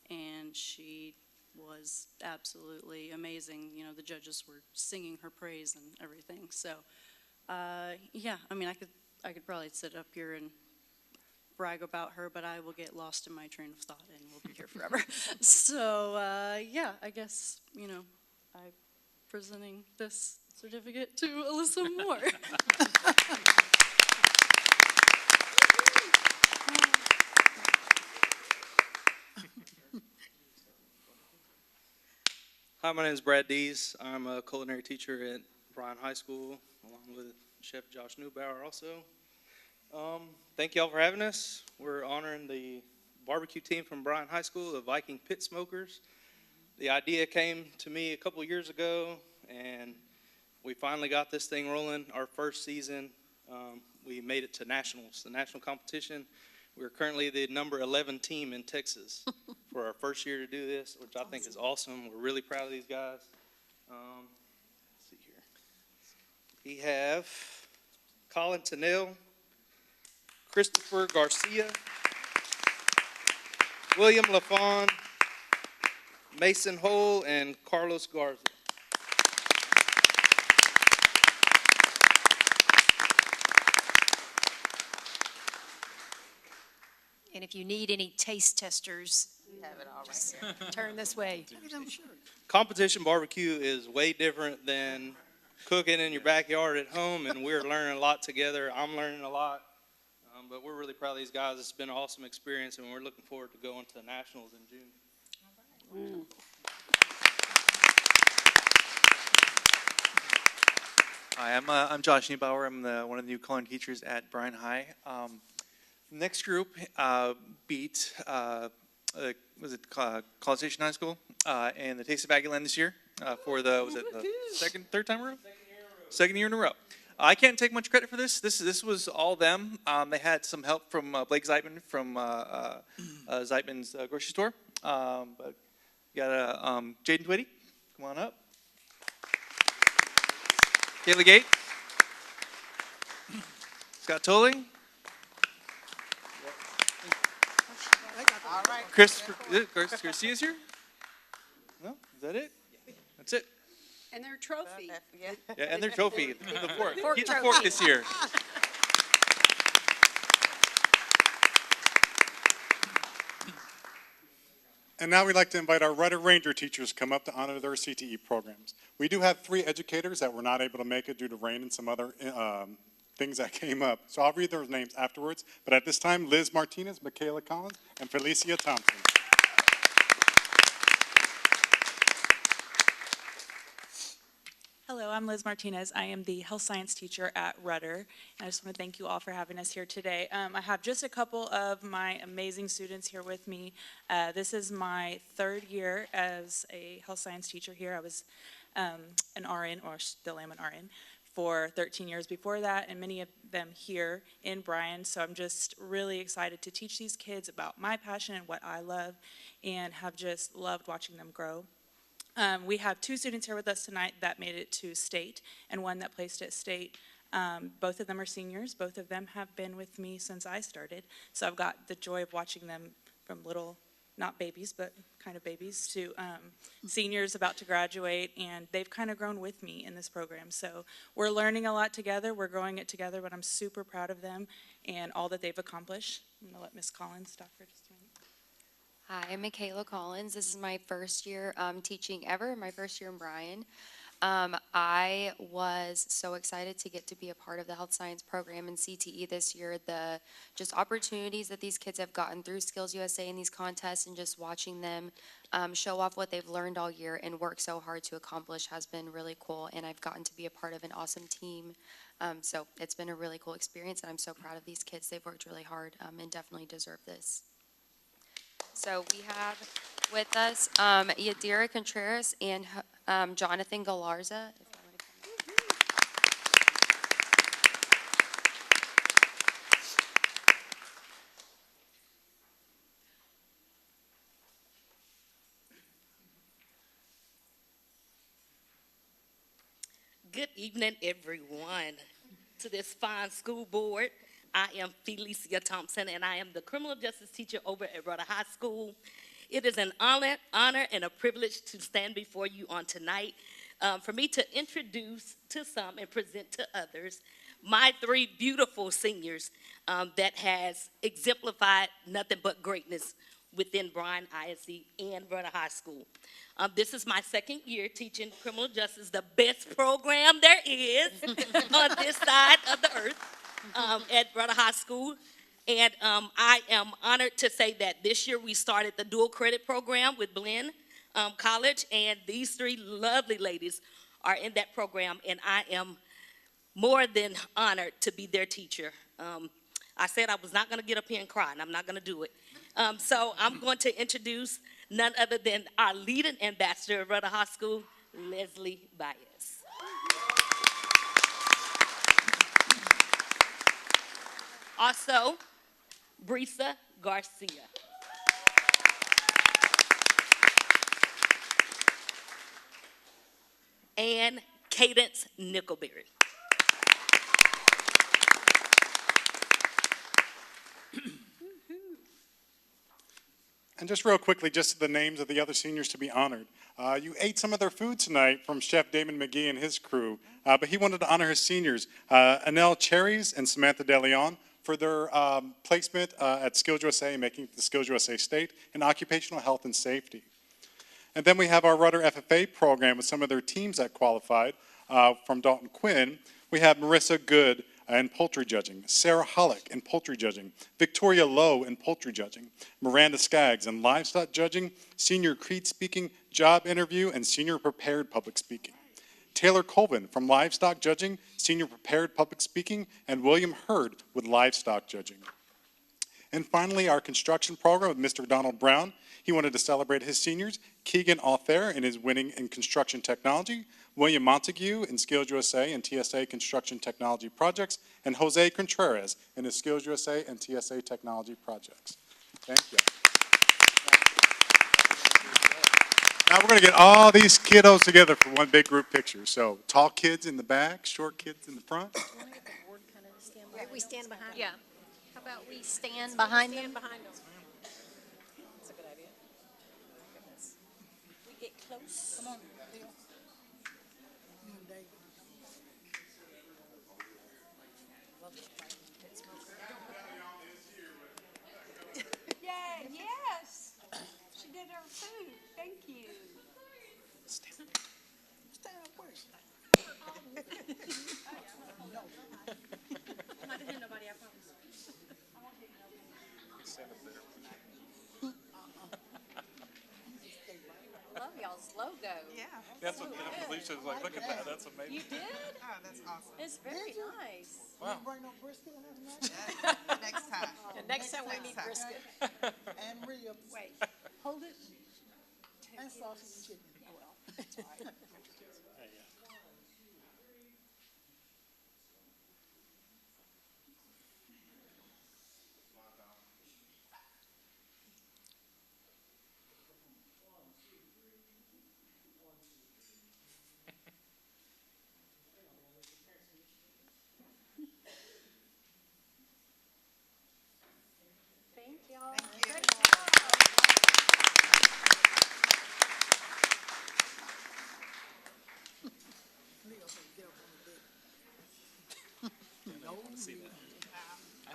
T: and she was absolutely amazing. You know, the judges were singing her praise and everything. So, yeah, I mean, I could probably sit up here and brag about her, but I will get lost in my train of thought and we'll be here forever. So, yeah, I guess, I'm presenting this certificate to Alyssa Moore.
E: Hi, my name is Brad Dees. I'm a culinary teacher at Bryan High School, along with Chef Josh Neubauer also. Thank you all for having us. We're honoring the barbecue team from Bryan High School, the Viking Pit Smokers. The idea came to me a couple years ago, and we finally got this thing rolling. Our first season, we made it to nationals, the national competition. We're currently the number 11 team in Texas for our first year to do this, which I think is awesome. We're really proud of these guys. Let's see here. We have Colin Tennell, Christopher Garcia, William LaFawn, Mason Hole, and Carlos Garza.
B: And if you need any taste testers, just turn this way.
E: Competition barbecue is way different than cooking in your backyard at home, and we're learning a lot together. I'm learning a lot, but we're really proud of these guys. It's been an awesome experience, and we're looking forward to going to the Nationals in June.
G: Hi, I'm Josh Niebauer. I'm one of the new culinary teachers at Bryan High. Next group beat College Station High School and the Taste of Aggieland this year for the third time in a row? Second year in a row. I can't take much credit for this. This was all them. They had some help from Blake Zeitman from Zeitman's grocery store. But you got Jaden Twitty, come on up. Kayla Gates. Scott Tolling.
I: All right.
G: Christopher Garcia's here? No, is that it? That's it.
P: And their trophy.
G: Yeah, and their trophy. The fork.
P: Fork
G: Get the
P: trophy.
G: fork this year.
W: And now we'd like to invite our Rudder Ranger teachers to come up to honor their CTE programs. We do have 3 educators that were not able to make it due to rain and some other things that came up. So I'll read their names afterwards. But at this time, Liz Martinez, Michaela Collins, and Felicia Thompson.
L: Hello, I'm Liz Martinez. I am the health science teacher at Rudder. And I just want to thank you all for having us here today. I have just a couple of my amazing students here with me. This is my 3rd year as a health science teacher here. I was an RN, or still am an RN, for 13 years before that, and many of them here in Bryan. So I'm just really excited to teach these kids about my passion and what I love, and have just loved watching them grow. We have 2 students here with us tonight that made it to state, and 1 that placed at state. Both of them are seniors. Both of them have been with me since I started. So I've got the joy of watching them from little, not babies, but kind of babies, to seniors about to graduate, and they've kind of grown with me in this program. So we're learning a lot together. We're growing it together, but I'm super proud of them and all that they've accomplished. I'm going to let Ms. Collins talk for just a minute.
X: Hi, I'm Michaela Collins. This is my first year teaching ever, my first year in Bryan. I was so excited to get to be a part of the health science program in CTE this year. The just opportunities that these kids have gotten through Skills USA in these contests, and just watching them show off what they've learned all year and work so hard to accomplish has been really cool. And I've gotten to be a part of an awesome team. So it's been a really cool experience, and I'm so proud of these kids. They've worked really hard and definitely deserve this. So we have with us Yadira Contreras and Jonathan Galarza.
I: Good evening, everyone. To this fine school board, I am Felicia Thompson, and I am the criminal justice teacher over at Rudder High School. It is an honor and a privilege to stand before you on tonight, for me to introduce to some and present to others my 3 beautiful seniors that has exemplified nothing but greatness within Bryan ISD and Bryan High School. This is my 2nd year teaching criminal justice, the best program there is on this side of the earth, at Bryan High School. And I am honored to say that this year we started the dual credit program with Glenn College, and these 3 lovely ladies are in that program, and I am more than honored to be their teacher. I said I was not going to get up here and cry, and I'm not going to do it. So I'm going to introduce none other than our leading ambassador of Rudder High School, Leslie Baez. Also, Brisa Garcia. And Cadence Nickelberry.
W: And just real quickly, just the names of the other seniors to be honored. You ate some of their food tonight from Chef Damon McGee and his crew, but he wanted to honor his seniors, Anel Cherries and Samantha DeLeon, for their placement at Skills USA, making the Skills USA State in occupational health and safety. And then we have our Rudder FFA program with some of their teams that qualified from Dalton Quinn. We have Marissa Good in poultry judging, Sarah Hollick in poultry judging, Victoria Lowe in poultry judging, Miranda Skaggs in livestock judging, senior creed speaking, job interview, and senior prepared public speaking. Taylor Colvin from livestock judging, senior prepared public speaking, and William Hurd with livestock judging. And finally, our construction program with Mr. Donald Brown. He wanted to celebrate his seniors, Keegan Althair in his winning in construction technology, William Montague in Skills USA and TSA construction technology projects, and Jose Contreras in his Skills USA and TSA technology projects. Thank you. Now we're going to get all these kiddos together for one big group picture. So tall kids in the back, short kids in the front.
A: We stand behind. Yeah. How about we stand behind them?
P: Behind them. That's a good idea.
A: We get close. Come on.
P: Yay, yes. She did her food. Thank you.
W: Stand up first.
P: I'm not gonna hit nobody, I promise.
A: Love y'all's logo.
P: Yeah.
W: That's what Felicia was like, look at that, that's amazing.
A: You did?
P: Oh, that's awesome.
A: It's very nice.
W: Wow.
P: Next time. Next time we need brisket.
M: And ribs.
P: Wait,
M: Hold it. And sausage and chicken.
A: Thank y'all.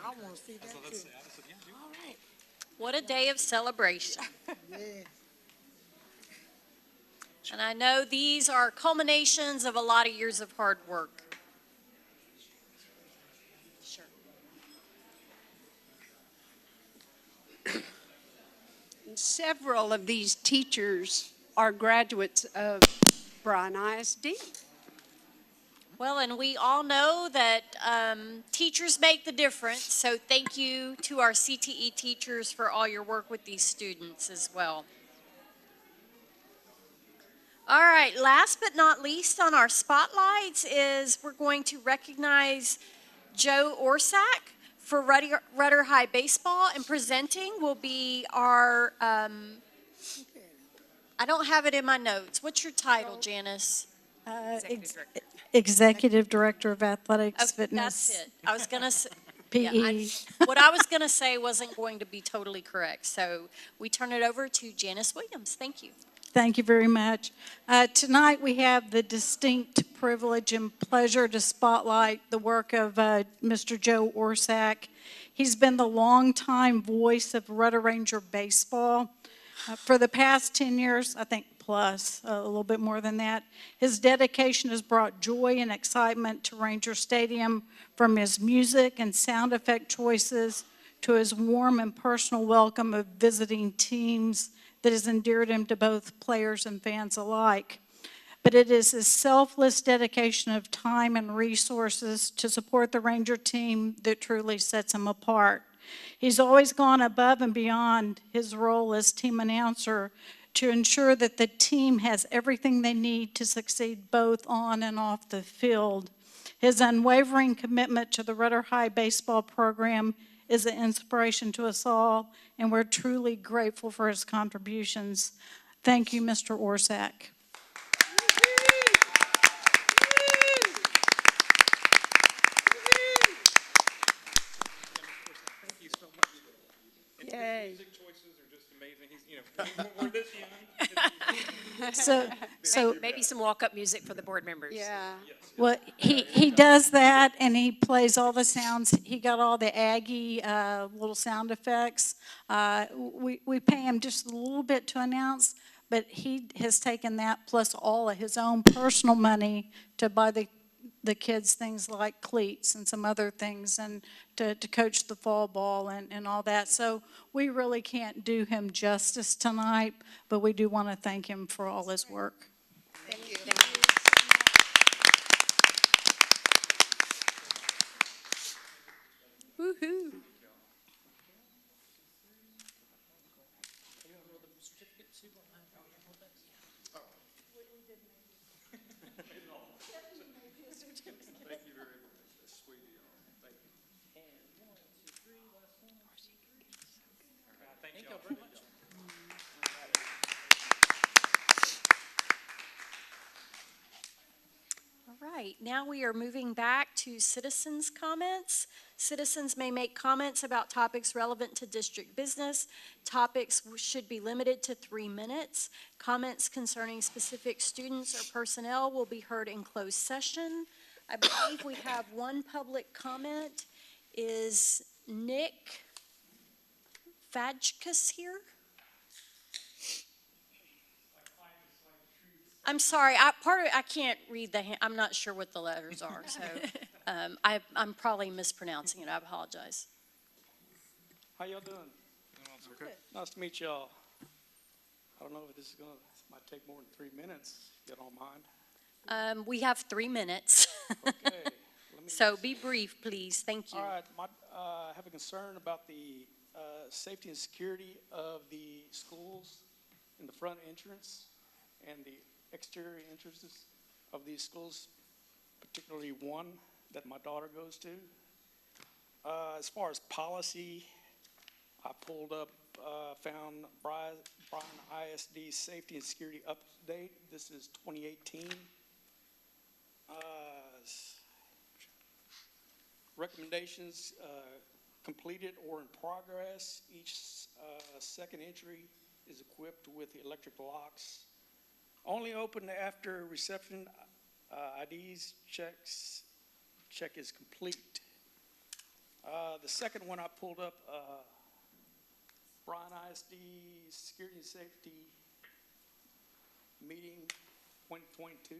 M: I want to see that too.
A: All right. What a day of celebration.
M: Yeah.
A: And I know these are culminations of a lot of years of hard work. Sure.
P: Several of these teachers are graduates of Bryan ISD.
A: Well, and we all know that teachers make the difference, so thank you to our CTE teachers for all your work with these students as well. All right, last but not least on our spotlights is we're going to recognize Joe Orsak for Rudder High Baseball, and presenting will be our, I don't have it in my notes. What's your title, Janice?
N: Executive Director of Athletics,
A: Oh,
N: Fitness.
A: that's it. I was going to say.
N: PE.
A: What I was going to say wasn't going to be totally correct. So we turn it over to Janice Williams. Thank you.
N: Thank you very much. Tonight we have the distinct privilege and pleasure to spotlight the work of Mr. Joe Orsak. He's been the longtime voice of Rudder Ranger baseball for the past 10 years, I think plus, a little bit more than that. His dedication has brought joy and excitement to Ranger Stadium, from his music and sound effect choices to his warm and personal welcome of visiting teams that has endeared him to both players and fans alike. But it is his selfless dedication of time and resources to support the Ranger team that truly sets him apart. He's always gone above and beyond his role as team announcer to ensure that the team has everything they need to succeed both on and off the field. His unwavering commitment to the Rudder High baseball program is an inspiration to us all, and we're truly grateful for his contributions. Thank you, Mr. Orsak.
W: Yay. His music choices are just amazing.
N: So,
B: Maybe some walk-up music for the board members.
P: Yeah.
N: well, he does that, and he plays all the sounds. He got all the Aggie little sound effects. We pay him just a little bit to announce, but he has taken that plus all of his own personal money to buy the kids things like cleats and some other things, and to coach the fall ball and all that. So we really can't do him justice tonight, but we do want to thank him for all his work.
P: Thank you. Woo-hoo.
A: All right, now we are moving back to citizens' comments. Citizens may make comments about topics relevant to district business. Topics should be limited to 3 minutes. Comments concerning specific students or personnel will be heard in closed session. I believe we have one public comment. Is Nick Fajkus here? I'm sorry, I can't read I'm not sure what the letters are, so, I'm probably mispronouncing it, I apologize.
O: How y'all doing? Nice to meet y'all. I don't know if this might take more than 3 minutes, if you don't mind.
A: We have 3 minutes.
O: Okay.
A: So be brief, please, thank you.
O: All right, I have a concern about the safety and security of the schools in the front entrance and the exterior entrances of these schools, particularly one that my daughter goes to. As far as policy, I pulled up, found Bryan ISD Safety and Security Update. This is 2018. Recommendations completed or in progress. Each second entry is equipped with electric locks. Only open after reception. IDs check is complete. The second one I pulled up, Bryan ISD Security and Safety Meeting 2022.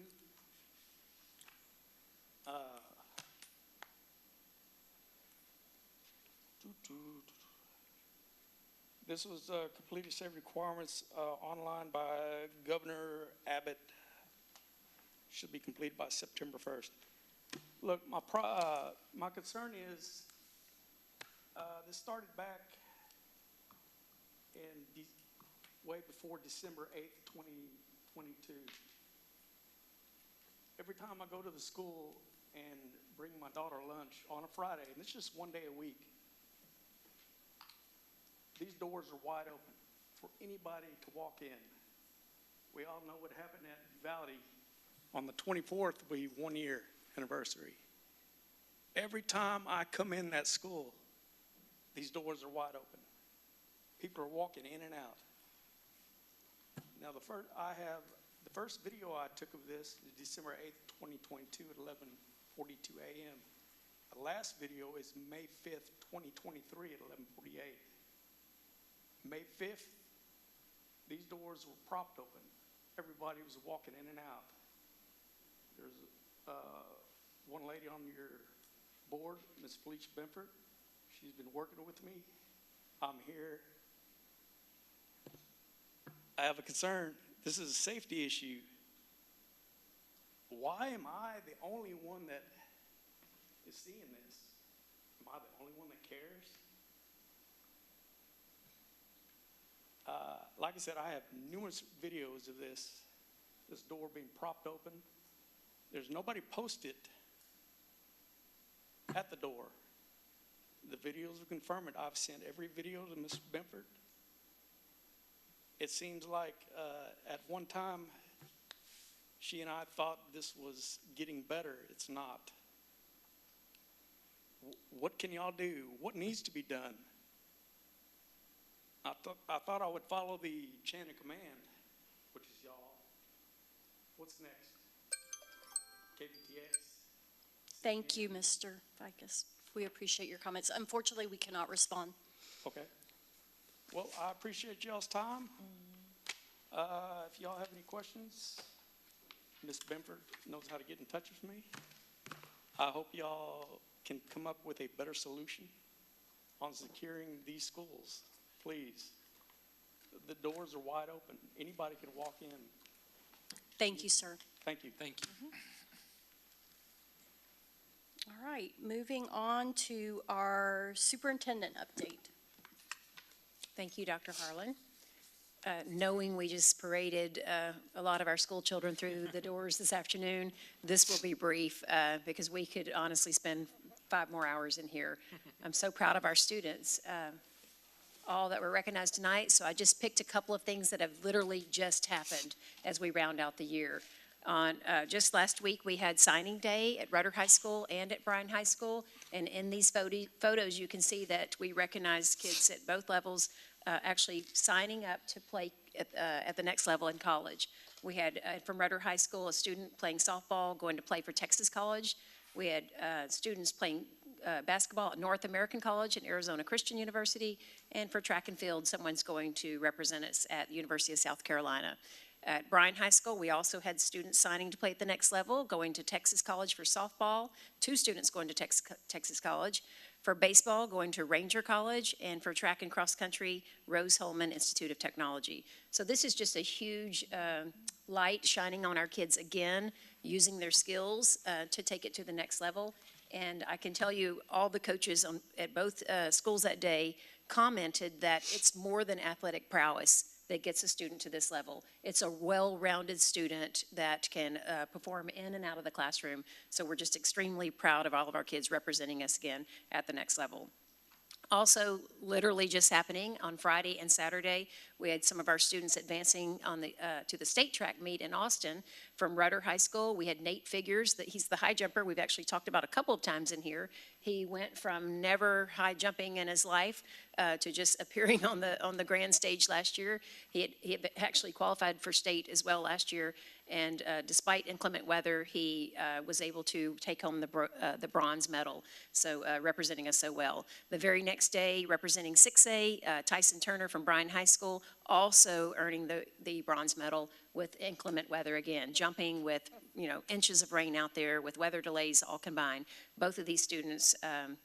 O: This was completed safety requirements online by Governor Abbott. Should be completed by September 1st. Look, my concern is this started back in way before December 8th, 2022. Every time I go to the school and bring my daughter lunch on a Friday, and it's just one day a week, these doors are wide open for anybody to walk in. We all know what happened at Valley on the 24th, will be 1 year anniversary. Every time I come in that school, these doors are wide open. People are walking in and out. Now the first video I took of this is December 8th, 2022 at 11:42 a.m. The last video is May 5th, 2023 at 11:48. May 5th, these doors were propped open. Everybody was walking in and out. There's one lady on your board, Ms. Felicia Benford. She's been working with me. I'm here. I have a concern. This is a safety issue. Why am I the only one that is seeing this? Am I the only one that cares? Like I said, I have numerous videos of this door being propped open. There's nobody posted at the door. The videos will confirm it. I've sent every video to Ms. Benford. It seems like at one time, she and I thought this was getting better. It's not. What can y'all do? What needs to be done? I thought I would follow the chain of command, which is y'all, What's next? KBTX?
A: Thank you, Mr. Ficus. We appreciate your comments. Unfortunately, we cannot respond.
O: Okay. Well, I appreciate y'all's time. If y'all have any questions, Ms. Benford knows how to get in touch with me. I hope y'all can come up with a better solution on securing these schools. Please. The doors are wide open. Anybody can walk in.
A: Thank you, sir.
O: Thank you. Thank you.
A: All right, moving on to our superintendent update.
B: Thank you, Dr. Harlan. Knowing we just paraded a lot of our school children through the doors this afternoon, this will be brief because we could honestly spend 5 more hours in here. I'm so proud of our students, all that were recognized tonight. So I just picked a couple of things that have literally just happened as we round out the year. On just last week, we had signing day at Rudder High School and at Bryan High School. And in these photos, you can see that we recognized kids at both levels actually signing up to play at the next level in college. We had from Rudder High School a student playing softball going to play for Texas College. We had students playing basketball at North American College and Arizona Christian University. And for track and field, someone's going to represent us at the University of South Carolina. At Bryan High School, we also had students signing to play at the next level, going to Texas College for softball, 2 students going to Texas College. For baseball, going to Ranger College, and for track and cross country, Rose-Hulman Institute of Technology. So this is just a huge light shining on our kids again, using their skills to take it to the next level. And I can tell you, all the coaches at both schools that day commented that it's more than athletic prowess that gets a student to this level. It's a well-rounded student that can perform in and out of the classroom. So we're just extremely proud of all of our kids representing us again at the next level. Also, literally just happening on Friday and Saturday, we had some of our students advancing on to the state track meet in Austin from Rudder High School. We had Nate Figures, he's the high jumper we've actually talked about a couple of times in here. He went from never high jumping in his life to just appearing on the grand stage last year. He had actually qualified for state as well last year, and despite inclement weather, he was able to take home the bronze medal, so representing us so well. The very next day, representing 6A, Tyson Turner from Bryan High School, also earning the bronze medal with inclement weather again, jumping with inches of rain out there with weather delays all combined. Both of these students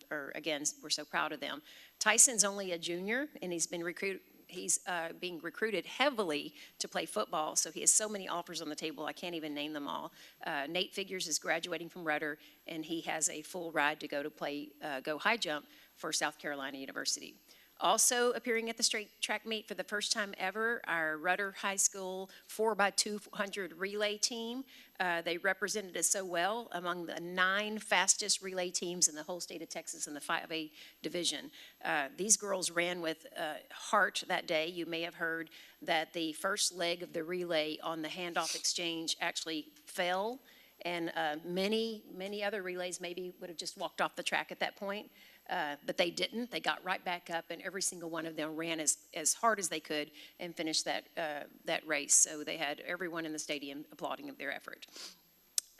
B: we're so proud of them. Tyson's only a junior, and he's being recruited heavily to play football, so he has so many offers on the table, I can't even name them all. Nate Figures is graduating from Rudder, and he has a full ride to go high jump for South Carolina University. Also appearing at the straight track meet for the first time ever, our Rudder High School 4x200 relay team. They represented us so well among the 9 fastest relay teams in the whole state of Texas in the 5A division. These girls ran with heart that day. You may have heard that the first leg of the relay on the handoff exchange actually fell, and many other relays maybe would have just walked off the track at that point. But they didn't. They got right back up, and every single one of them ran as hard as they could and finished that race. So they had everyone in the stadium applauding their effort.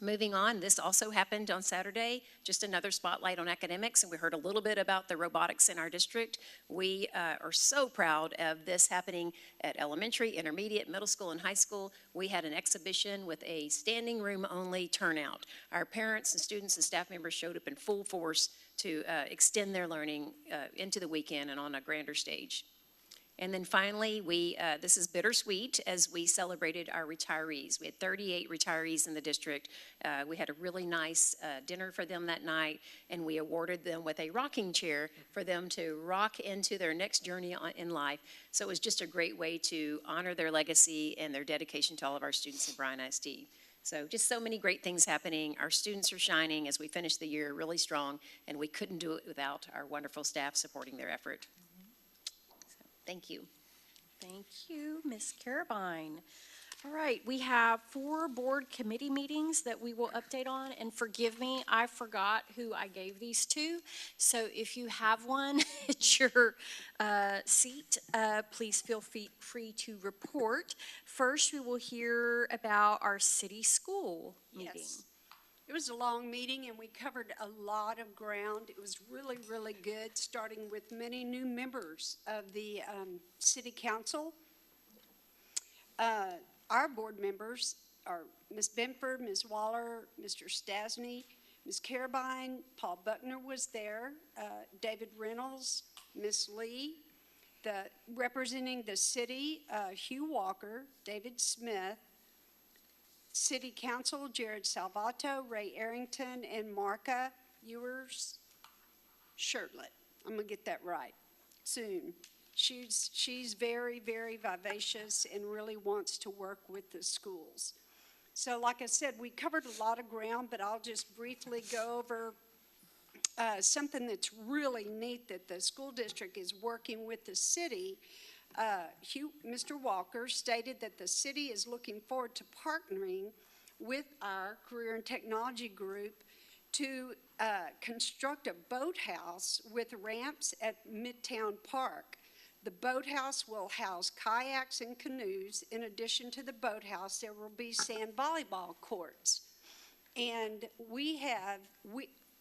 B: Moving on, this also happened on Saturday, just another spotlight on academics, and we heard a little bit about the robotics in our district. We are so proud of this happening at elementary, intermediate, middle school, and high school. We had an exhibition with a standing room only turnout. Our parents and students and staff members showed up in full force to extend their learning into the weekend and on a grander stage. And then finally, this is bittersweet as we celebrated our retirees. We had 38 retirees in the district. We had a really nice dinner for them that night, and we awarded them with a rocking chair for them to rock into their next journey in life. So it was just a great way to honor their legacy and their dedication to all of our students at Bryan ISD. So just so many great things happening. Our students are shining as we finish the year really strong, and we couldn't do it without our wonderful staff supporting their effort. Thank you.
A: Thank you, Ms. Carabine. All right, we have 4 board committee meetings that we will update on, and forgive me, I forgot who I gave these to. So if you have one at your seat, please feel free to report. First, we will hear about our city school meeting.
P: Yes. It was a long meeting and we covered a lot of ground. It was really, really good, starting with many new members of the city council. Our board members are Ms. Benford, Ms. Waller, Mr. Stasny, Ms. Carabine, Paul Buckner was there, David Reynolds, Ms. Lee, representing the city, Hugh Walker, David Smith, City Council, Jared Salvato, Ray Arrington, and Marka Ewers Shirtlet. I'm gonna get that right soon. She's very, very vivacious and really wants to work with the schools. So like I said, we covered a lot of ground, but I'll just briefly go over something that's really neat that the school district is working with the city. Mr. Walker stated that the city is looking forward to partnering with our Career and Technology Group to construct a boathouse with ramps at Midtown Park. The boathouse will house kayaks and canoes. In addition to the boathouse, there will be sand volleyball courts. And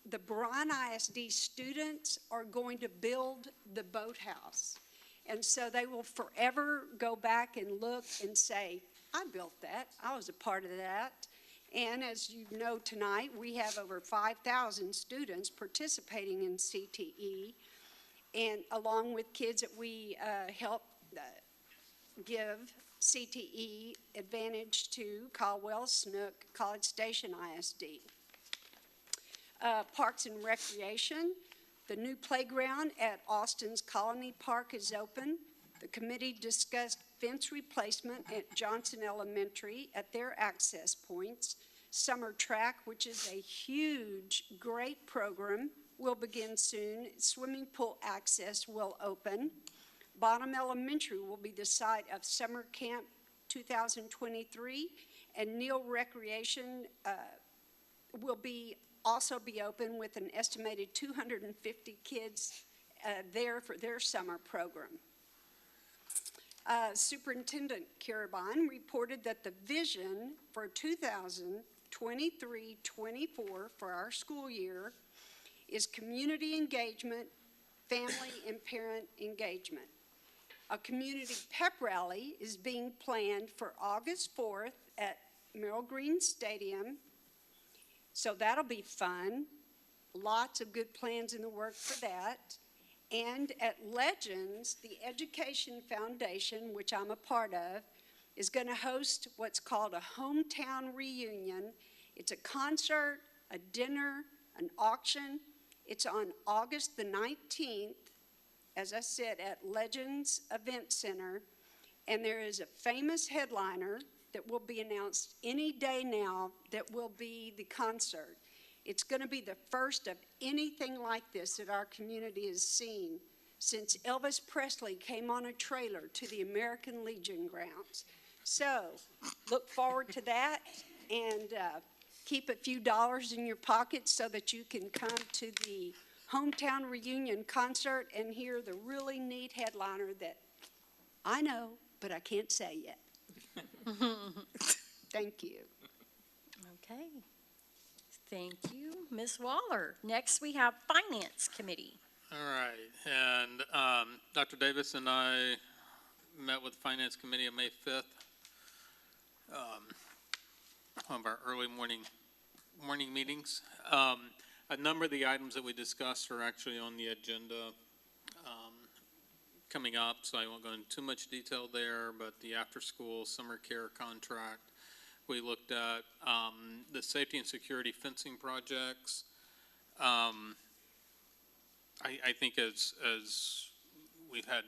P: the Bryan ISD students are going to build the boathouse. And so they will forever go back and look and say, I built that, I was a part of that. And as you know tonight, we have over 5,000 students participating in CTE, and along with kids that we help give CTE advantage to, Caldwell, Snook, College Station ISD. Parks and Recreation, the new playground at Austin's Colony Park is open. The committee discussed fence replacement at Johnson Elementary at their access points. Summer track, which is a huge, great program, will begin soon. Swimming pool access will open. Bonham Elementary will be the site of Summer Camp 2023, and Neal Recreation will also be open with an estimated 250 kids there for their summer program. Superintendent Carabine reported that the vision for 2023-24 for our school year is community engagement, family and parent engagement. A community pep rally is being planned for August 4th at Merrill Green Stadium. So that'll be fun. Lots of good plans in the work for that. And at Legends, the Education Foundation, which I'm a part of, is going to host what's called a hometown reunion. It's a concert, a dinner, an auction. It's on August the 19th, as I said, at Legends Event Center. And there is a famous headliner that will be announced any day now that will be the concert. It's going to be the first of anything like this that our community has seen since Elvis Presley came on a trailer to the American Legion grounds. So look forward to that, and keep a few dollars in your pocket so that you can come to the hometown reunion concert and hear the really neat headliner that I know, but I can't say yet. Thank you.
A: Okay. Thank you, Ms. Waller. Next, we have Finance Committee.
Q: All right, and Dr. Davis and I met with the Finance Committee on May 5th. One of our early morning meetings. A number of the items that we discussed are actually on the agenda coming up, so I won't go into too much detail there, but the after-school summer care contract. We looked at the safety and security fencing projects. I think as we've had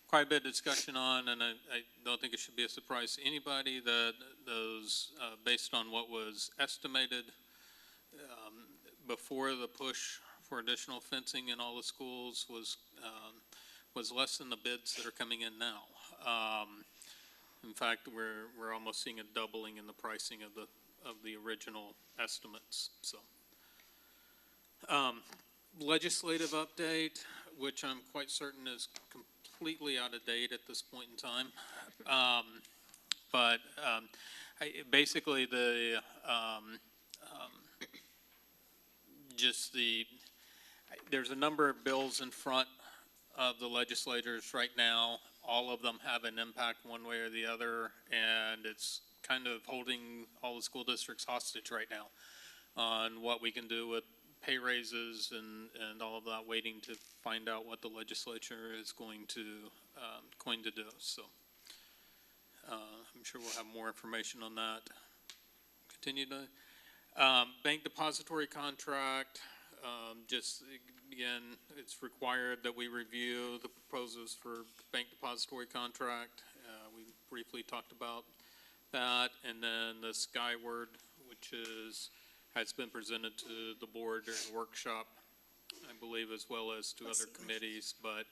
Q: quite a bit of discussion on, and I don't think it should be a surprise to anybody that those, based on what was estimated before the push for additional fencing in all the schools was less than the bids that are coming in now. In fact, we're almost seeing a doubling in the pricing of the original estimates, so. Legislative update, which I'm quite certain is completely out of date at this point in time. Basically there's a number of bills in front of the legislators right now. All of them have an impact one way or the other, and it's kind of holding all the school districts hostage right now on what we can do with pay raises and all of that, waiting to find out what the legislature is going to do. So I'm sure we'll have more information on that. Continue to bank depository contract. Just again, it's required that we review the proposals for bank depository contract. We briefly talked about that, and then the Skyward, which has been presented to the board during the workshop, I believe, as well as to other committees, but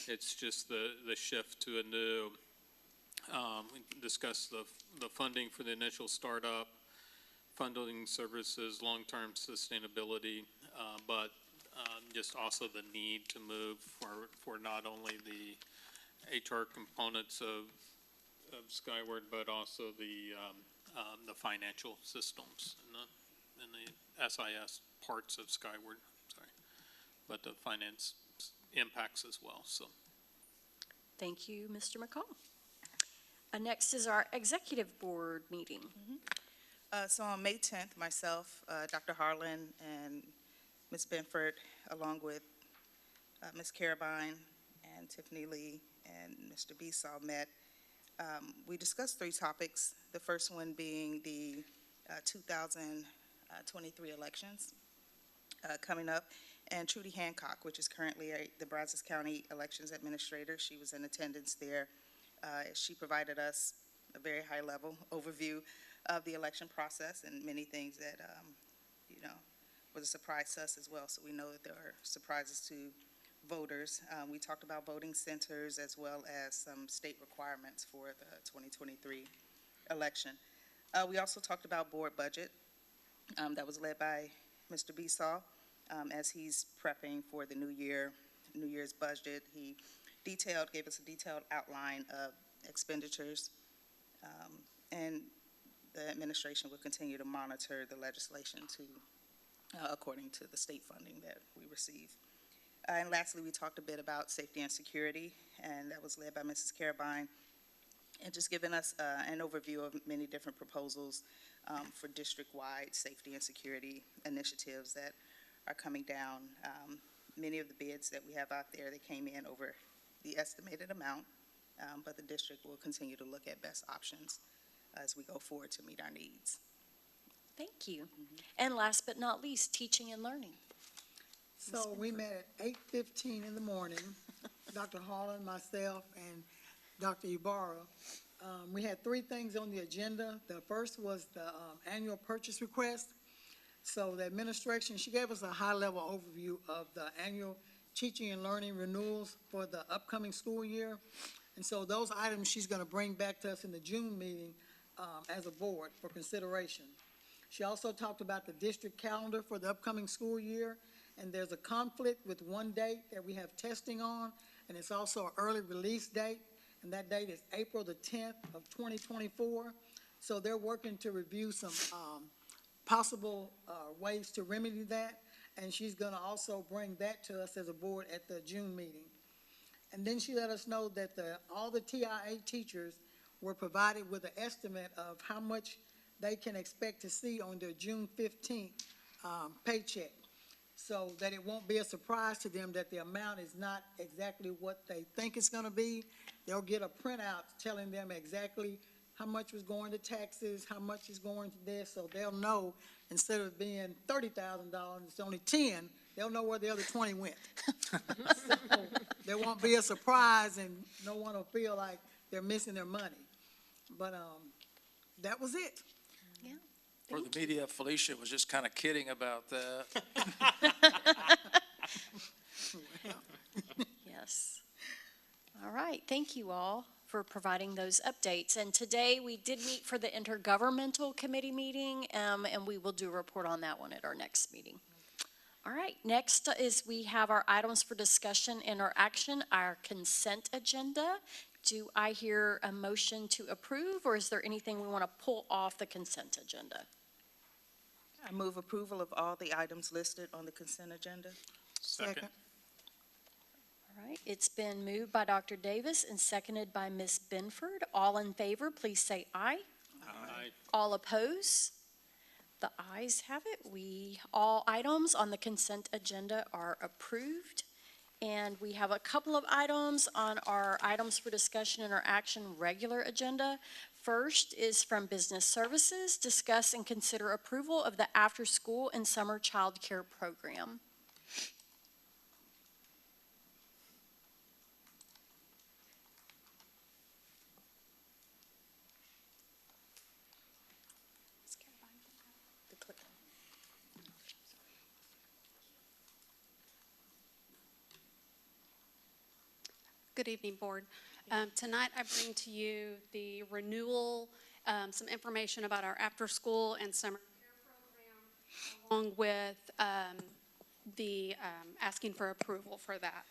Q: it's just the shift to a new, we discussed the funding for the initial startup, funding services, long-term sustainability, but just also the need to move for not only the HR components of Skyward, but also the financial systems and the SIS parts of Skyward, but the finance impacts as well, so.
A: Thank you, Mr. McCall. Next is our executive board meeting.
J: So on May 10th, myself, Dr. Harlan, and Ms. Benford, along with Ms. Carabine and Tiffany Lee and Mr. Besaw met. We discussed 3 topics, the first one being the 2023 elections coming up, and Trudy Hancock, which is currently the Brazos County Elections Administrator. She was in attendance there. She provided us a very high-level overview of the election process and many things that, was a surprise to us as well. So we know that there are surprises to voters. We talked about voting centers as well as some state requirements for the 2023 election. We also talked about board budget that was led by Mr. Besaw as he's prepping for the New Year's budget. He gave us a detailed outline of expenditures, and the administration will continue to monitor the legislation according to the state funding that we receive. And lastly, we talked a bit about safety and security, and that was led by Mrs. Carabine, and just giving us an overview of many different proposals for district-wide safety and security initiatives that are coming down. Many of the bids that we have out there, they came in over the estimated amount, but the district will continue to look at best options as we go forward to meet our needs.
A: Thank you. And last but not least, teaching and learning.
M: So we met at 8:15 in the morning, Dr. Harlan, myself, and Dr. Ibarra. We had 3 things on the agenda. The first was the annual purchase request. So the administration, she gave us a high-level overview of the annual teaching and learning renewals for the upcoming school year. And so those items she's going to bring back to us in the June meeting as a board for consideration. She also talked about the district calendar for the upcoming school year, and there's a conflict with one date that we have testing on, and it's also an early release date, and that date is April the 10th of 2024. So they're working to review some possible ways to remedy that, and she's going to also bring that to us as a board at the June meeting. And then she let us know that all the TIA teachers were provided with an estimate of how much they can expect to see on their June 15th paycheck, so that it won't be a surprise to them that the amount is not exactly what they think it's going to be. They'll get a printout telling them exactly how much was going to taxes, how much is going to this, so they'll know instead of being $30,000, it's only 10, they'll know where the other 20 went. So there won't be a surprise and no one will feel like they're missing their money. But that was it.
A: Yeah.
R: For the media, Felicia was just kind of kidding about that.
A: Yes. All right. Thank you all for providing those updates. And today, we did meet for the intergovernmental committee meeting, and we will do a report on that one at our next meeting. All right, next is we have our items for discussion and our action, our consent agenda. Do I hear a motion to approve, or is there anything we want to pull off the consent agenda?
J: I move approval of all the items listed on the consent agenda.
Q: Second.
A: All right, it's been moved by Dr. Davis and seconded by Ms. Benford. All in favor, please say aye.
Q: Aye.
A: All oppose? The ayes have it. All items on the consent agenda are approved. And we have a couple of items on our items for discussion and our action regular agenda. First is from Business Services, discuss and consider approval of the after-school and summer child care program.
H: Good evening, Board. Tonight I bring to you the renewal, some information about our after-school and summer care program, along with the asking for approval for that.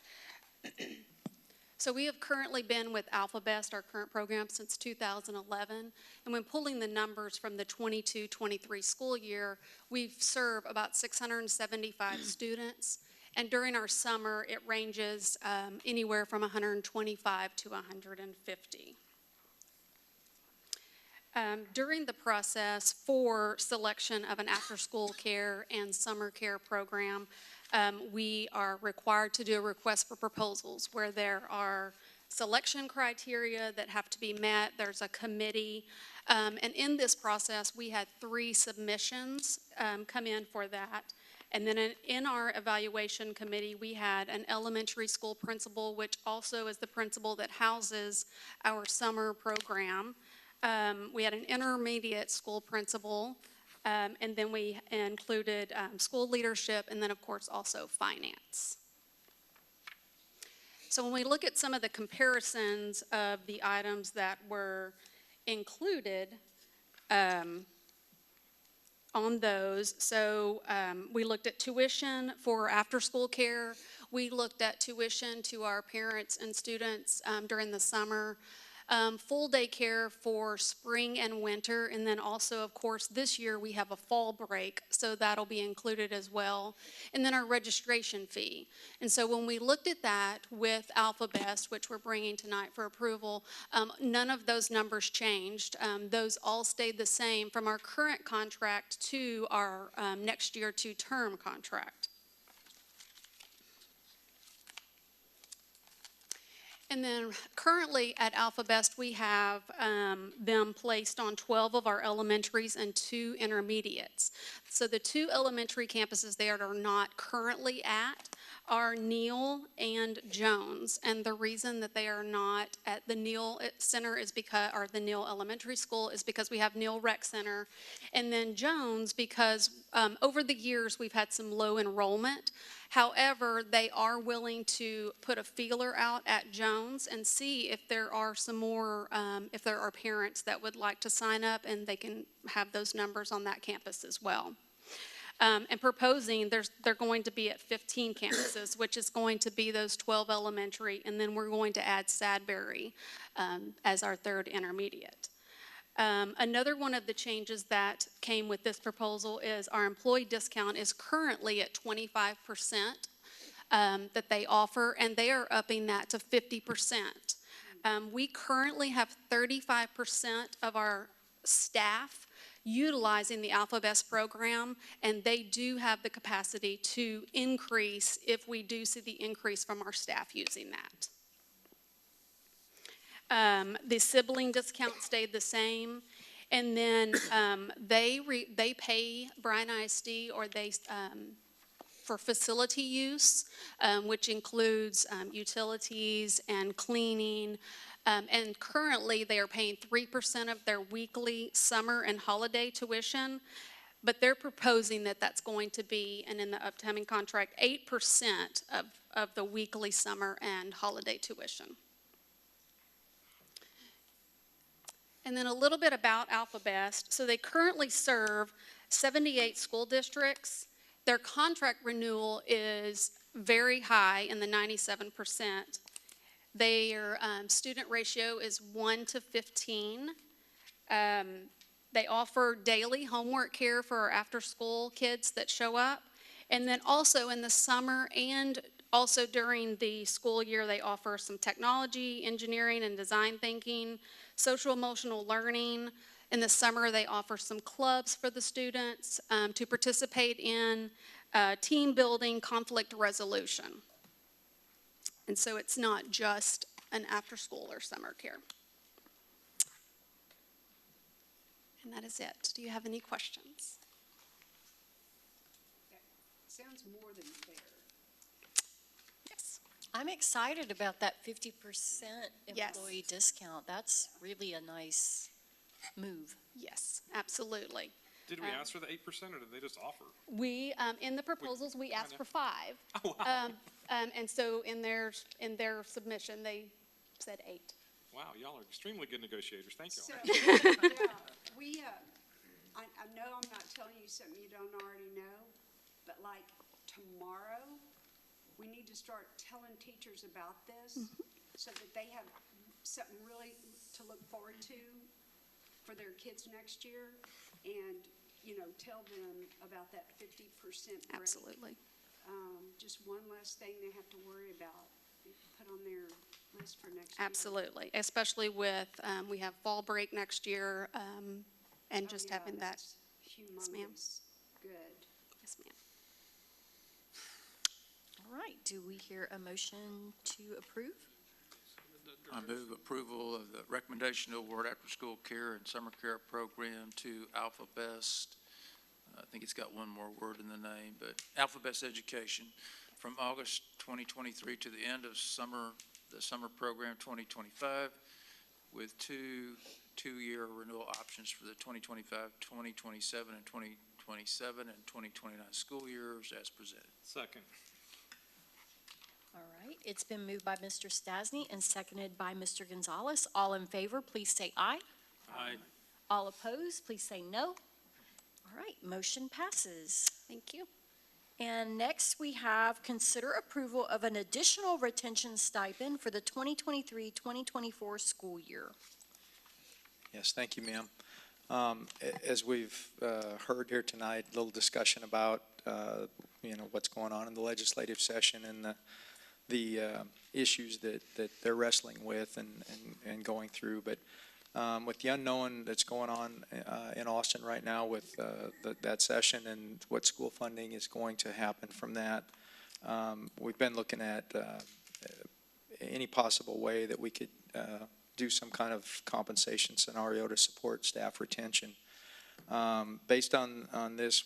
H: So we have currently been with AlphaBest, our current program, since 2011. And when pulling the numbers from the 22-23 school year, we've served about 675 students. And during our summer, it ranges anywhere from 125 to 150. During the process for selection of an after-school care and summer care program, we are required to do a request for proposals where there are selection criteria that have to be met. There's a committee. And in this process, we had 3 submissions come in for that. And then in our evaluation committee, we had an elementary school principal, which also is the principal that houses our summer program. We had an intermediate school principal, and then we included school leadership, and then, of course, also finance. So when we look at some of the comparisons of the items that were included, on those. So we looked at tuition for after-school care. We looked at tuition to our parents and students during the summer. Full day care for spring and winter. And then also, of course, this year we have a fall break, so that'll be included as well. And then our registration fee. And so when we looked at that with AlphaBest, which we're bringing tonight for approval, none of those numbers changed. Those all stayed the same from our current contract to our next year 2-term contract. And then currently at AlphaBest, we have them placed on 12 of our elementaries and 2 intermediates. So the 2 elementary campuses they are not currently at are Neal and Jones. And the reason that they are not at the Neal Center is because, or the Neal Elementary School, is because we have Neal Rec Center. And then Jones, because over the years we've had some low enrollment. However, they are willing to put a feeler out at Jones and see if there are some more, if there are parents that would like to sign up, and they can have those numbers on that campus as well. And proposing, they're going to be at 15 campuses, which is going to be those 12 elementary, and then we're going to add Sadbury as our 3rd intermediate. Another one of the changes that came with this proposal is our employee discount is currently at 25% that they offer, and they are upping that to 50%. We currently have 35% of our staff utilizing the AlphaBest program, and they do have the capacity to increase if we do see the increase from our staff using that. The sibling discount stayed the same, and then they pay Bryan ISD, or they for facility use, which includes utilities and cleaning. And currently, they are paying 3% of their weekly summer and holiday tuition, but they're proposing that that's going to be, and in the upcoming contract, 8% of the weekly summer and holiday tuition. And then a little bit about Alpha Best. So they currently serve 78 school districts. Their contract renewal is very high in the 97%. Their student ratio is 1 to 15. They offer daily homework care for our after-school kids that show up. And then also in the summer and also during the school year, they offer some technology, engineering, and design thinking, social emotional learning. In the summer, they offer some clubs for the students to participate in team building, conflict resolution. And so it's not just an after-school or summer care. And that is it. Do you have any questions?
P: Sounds more than fair.
H: Yes.
A: I'm excited about that 50%
H: Yes.
A: employee discount. That's really a nice move.
H: Yes, absolutely.
C: Did we ask for the 8% or did they just offer?
H: We, in the proposals, we asked for 5.
C: Oh, wow.
H: And so in their submission, they said 8.
C: Wow, y'all are extremely good negotiators. Thank
P: So,
C: y'all.
P: yeah, we, I know I'm not telling you something you don't already know, but like tomorrow, we need to start telling teachers about this so that they have something really to look forward to for their kids next year, and, you know, tell them about that 50% break.
H: Absolutely.
P: Just one less thing they have to worry about, put on their list for next year.
H: Absolutely, especially with, we have fall break next year, and
P: Oh,
H: just
P: yeah,
H: having that.
P: that's
H: Yes, ma'am.
P: humongous. Good.
H: Yes, ma'am.
A: All right, do we hear a motion to approve?
R: I move approval of the recommendation to award after-school care and summer care program to Alpha Best. I think it's got one more word in the name, but Alpha Best Education from August 2023 to the end of the summer program 2025, with two-year renewal options for the 2025, 2027, and 2027 and 2029 school years as presented.
C: Second.
A: All right, it's been moved by Mr. Stasny and seconded by Mr. Gonzalez. All in favor, please say aye.
C: Aye.
A: All opposed, please say no. All right, motion passes.
H: Thank you.
A: And next, we have consider approval of an additional retention stipend for the 2023-2024 school year.
K: Yes, thank you, ma'am. As we've heard here tonight, a little discussion about, what's going on in the legislative session and the issues that they're wrestling with and going through. But with the unknown that's going on in Austin right now with that session and what school funding is going to happen from that, we've been looking at any possible way that we could do some kind of compensation scenario to support staff retention. Based on this,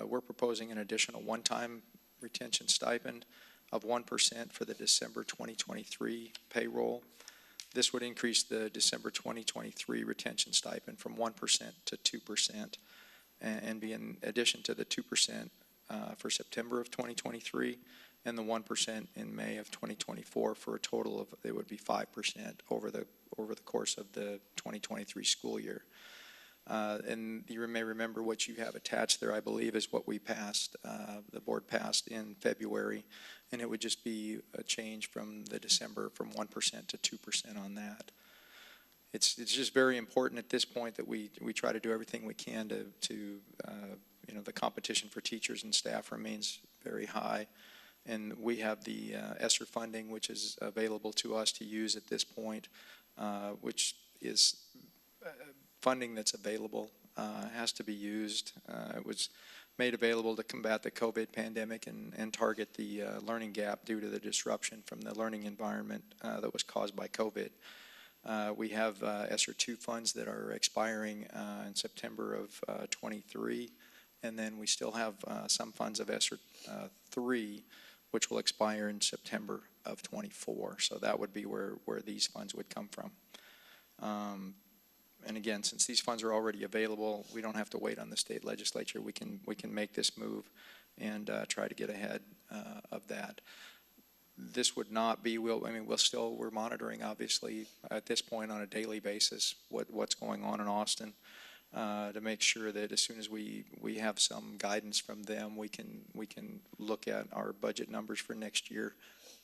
K: we're proposing an additional one-time retention stipend of 1% for the December 2023 payroll. This would increase the December 2023 retention stipend from 1% to 2% and be in addition to the 2% for September of 2023 and the 1% in May of 2024 for a total of, it would be 5% over the course of the 2023 school year. And you may remember what you have attached there, I believe, is what we passed, the board passed in February, and it would just be a change from the December from 1% to 2% on that. It's just very important at this point that we try to do everything we can to the competition for teachers and staff remains very high, and we have the ESSER funding, which is available to us to use at this point, which is funding that's available, has to be used. It was made available to combat the COVID pandemic and target the learning gap due to the disruption from the learning environment that was caused by COVID. We have ESSER 2 funds that are expiring in September of 23, and then we still have some funds of ESSER 3, which will expire in September of 24. So that would be where these funds would come from. And again, since these funds are already available, we don't have to wait on the state legislature. We can make this move and try to get ahead of that. this would not be, we're monitoring, obviously, at this point on a daily basis, what's going on in Austin, to make sure that as soon as we have some guidance from them, we can look at our budget numbers for next year,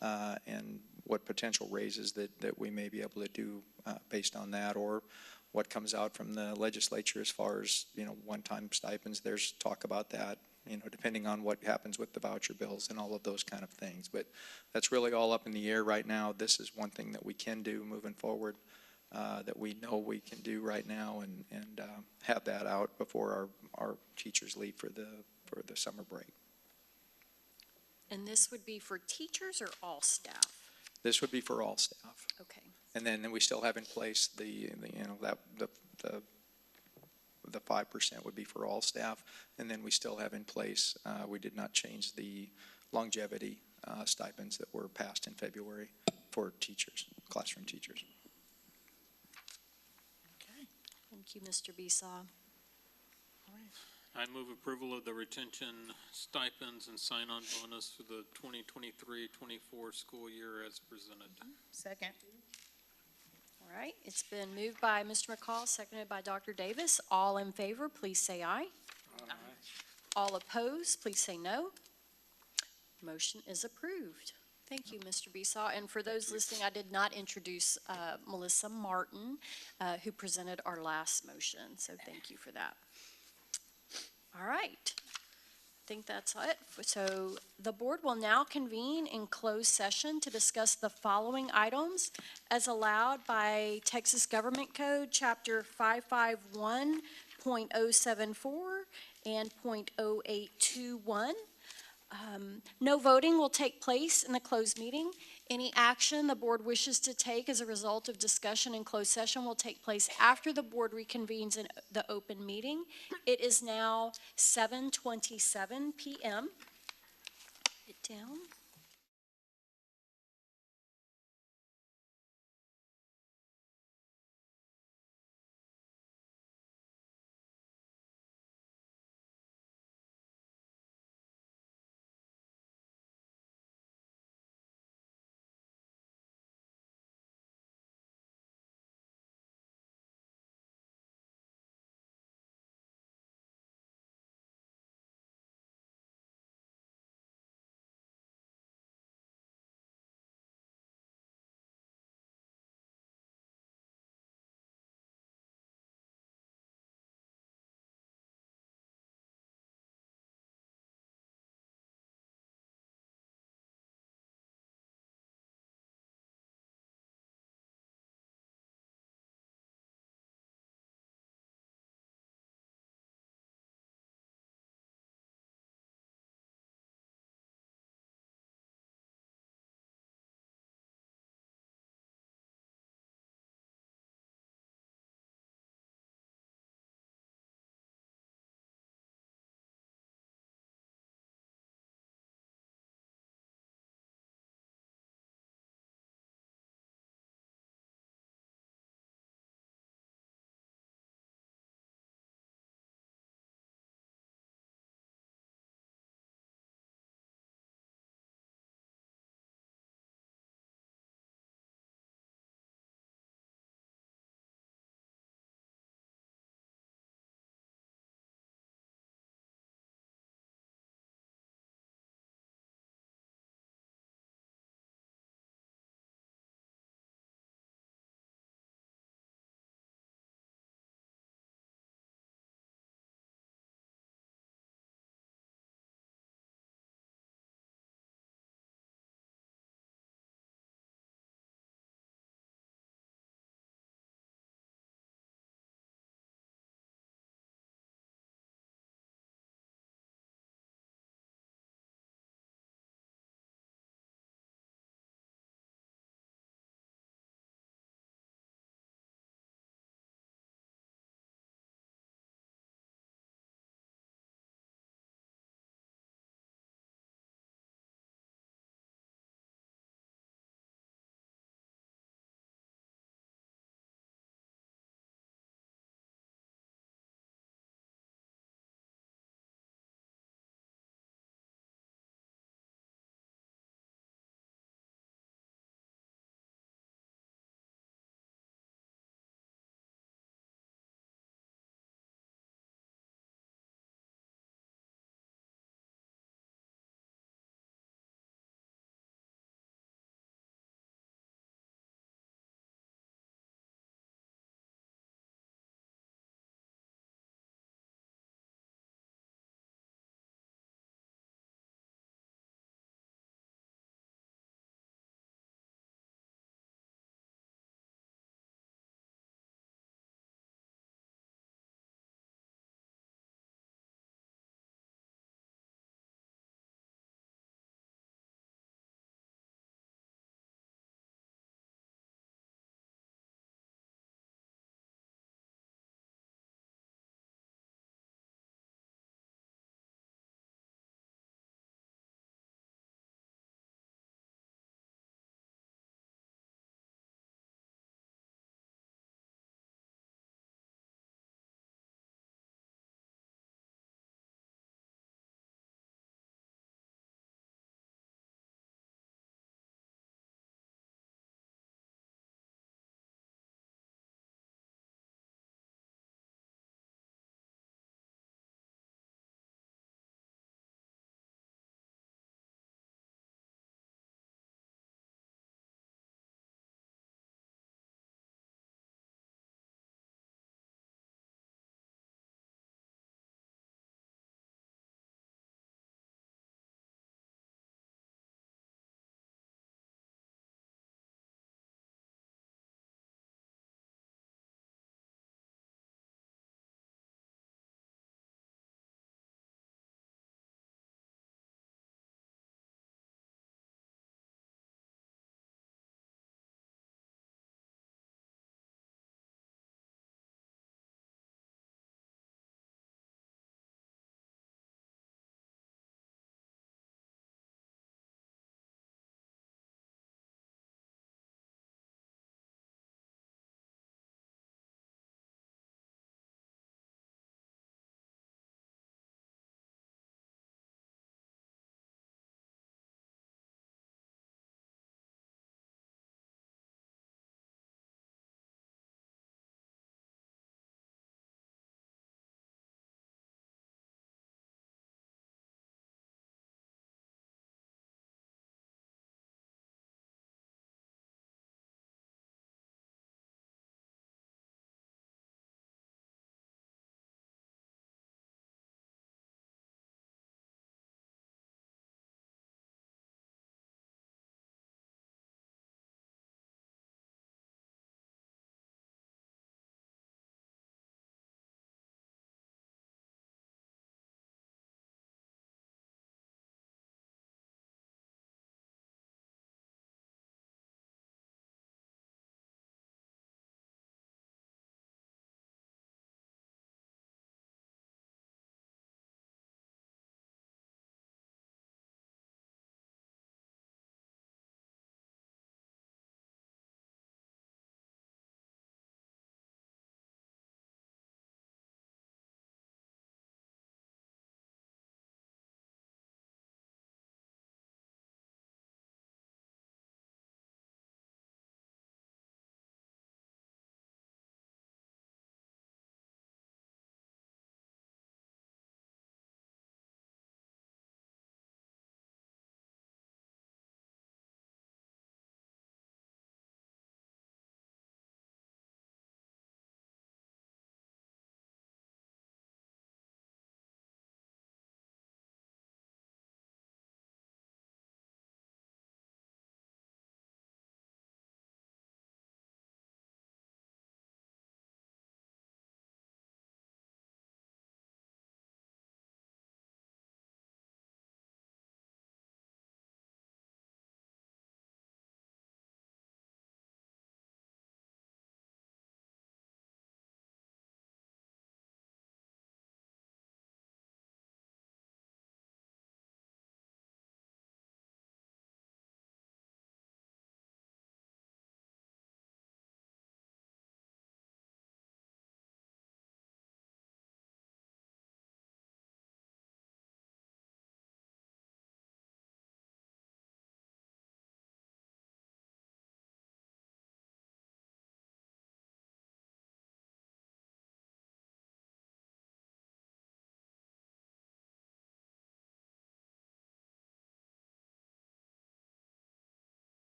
K: and what potential raises that we may be able to do, based on that, or what comes out from the legislature as far as, one-time stipends. There's talk about that, depending on what happens with the voucher bills and all of those kind of things. But that's really all up in the air right now. This is one thing that we can do moving forward, that we know we can do right now, and have that out before our teachers leave for the summer break.
A: And this would be for teachers or all staff?
K: This would be for all staff.
A: Okay.
K: And then we still have in place the 5% would be for all staff. And then we still have in place, we did not change the longevity stipends that were passed in February for teachers, classroom teachers.
A: Okay. Thank you, Mr. Besaw.
Q: I move approval of the retention stipends and sign-on bonus for the 2023-24 school year as presented.
J: Second.
A: All right, it's been moved by Mr. McCall, seconded by Dr. Davis. All in favor, please say aye. Aye. All opposed, please say no. Motion is approved. Thank you, Mr. Besaw. And for those listening, I did not introduce Melissa Martin, who presented our last motion, so thank you for that. All right, I think that's it. So the board will now convene in closed session to discuss the following items as allowed by Texas Government Code, Chapter 551.074 and .0821. No voting will take place in the closed meeting. Any action the board wishes to take as a result of discussion in closed session will take place after the board reconvenes in the open meeting. It is now 7:27 p.m. Get down.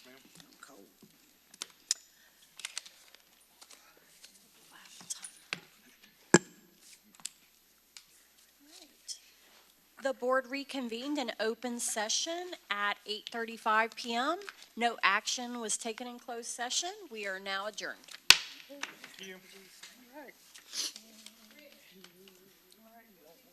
C: ma'am.
A: The board reconvened in open session at 8:35 PM. No action was taken in closed session. We are now adjourned.
C: Thank you.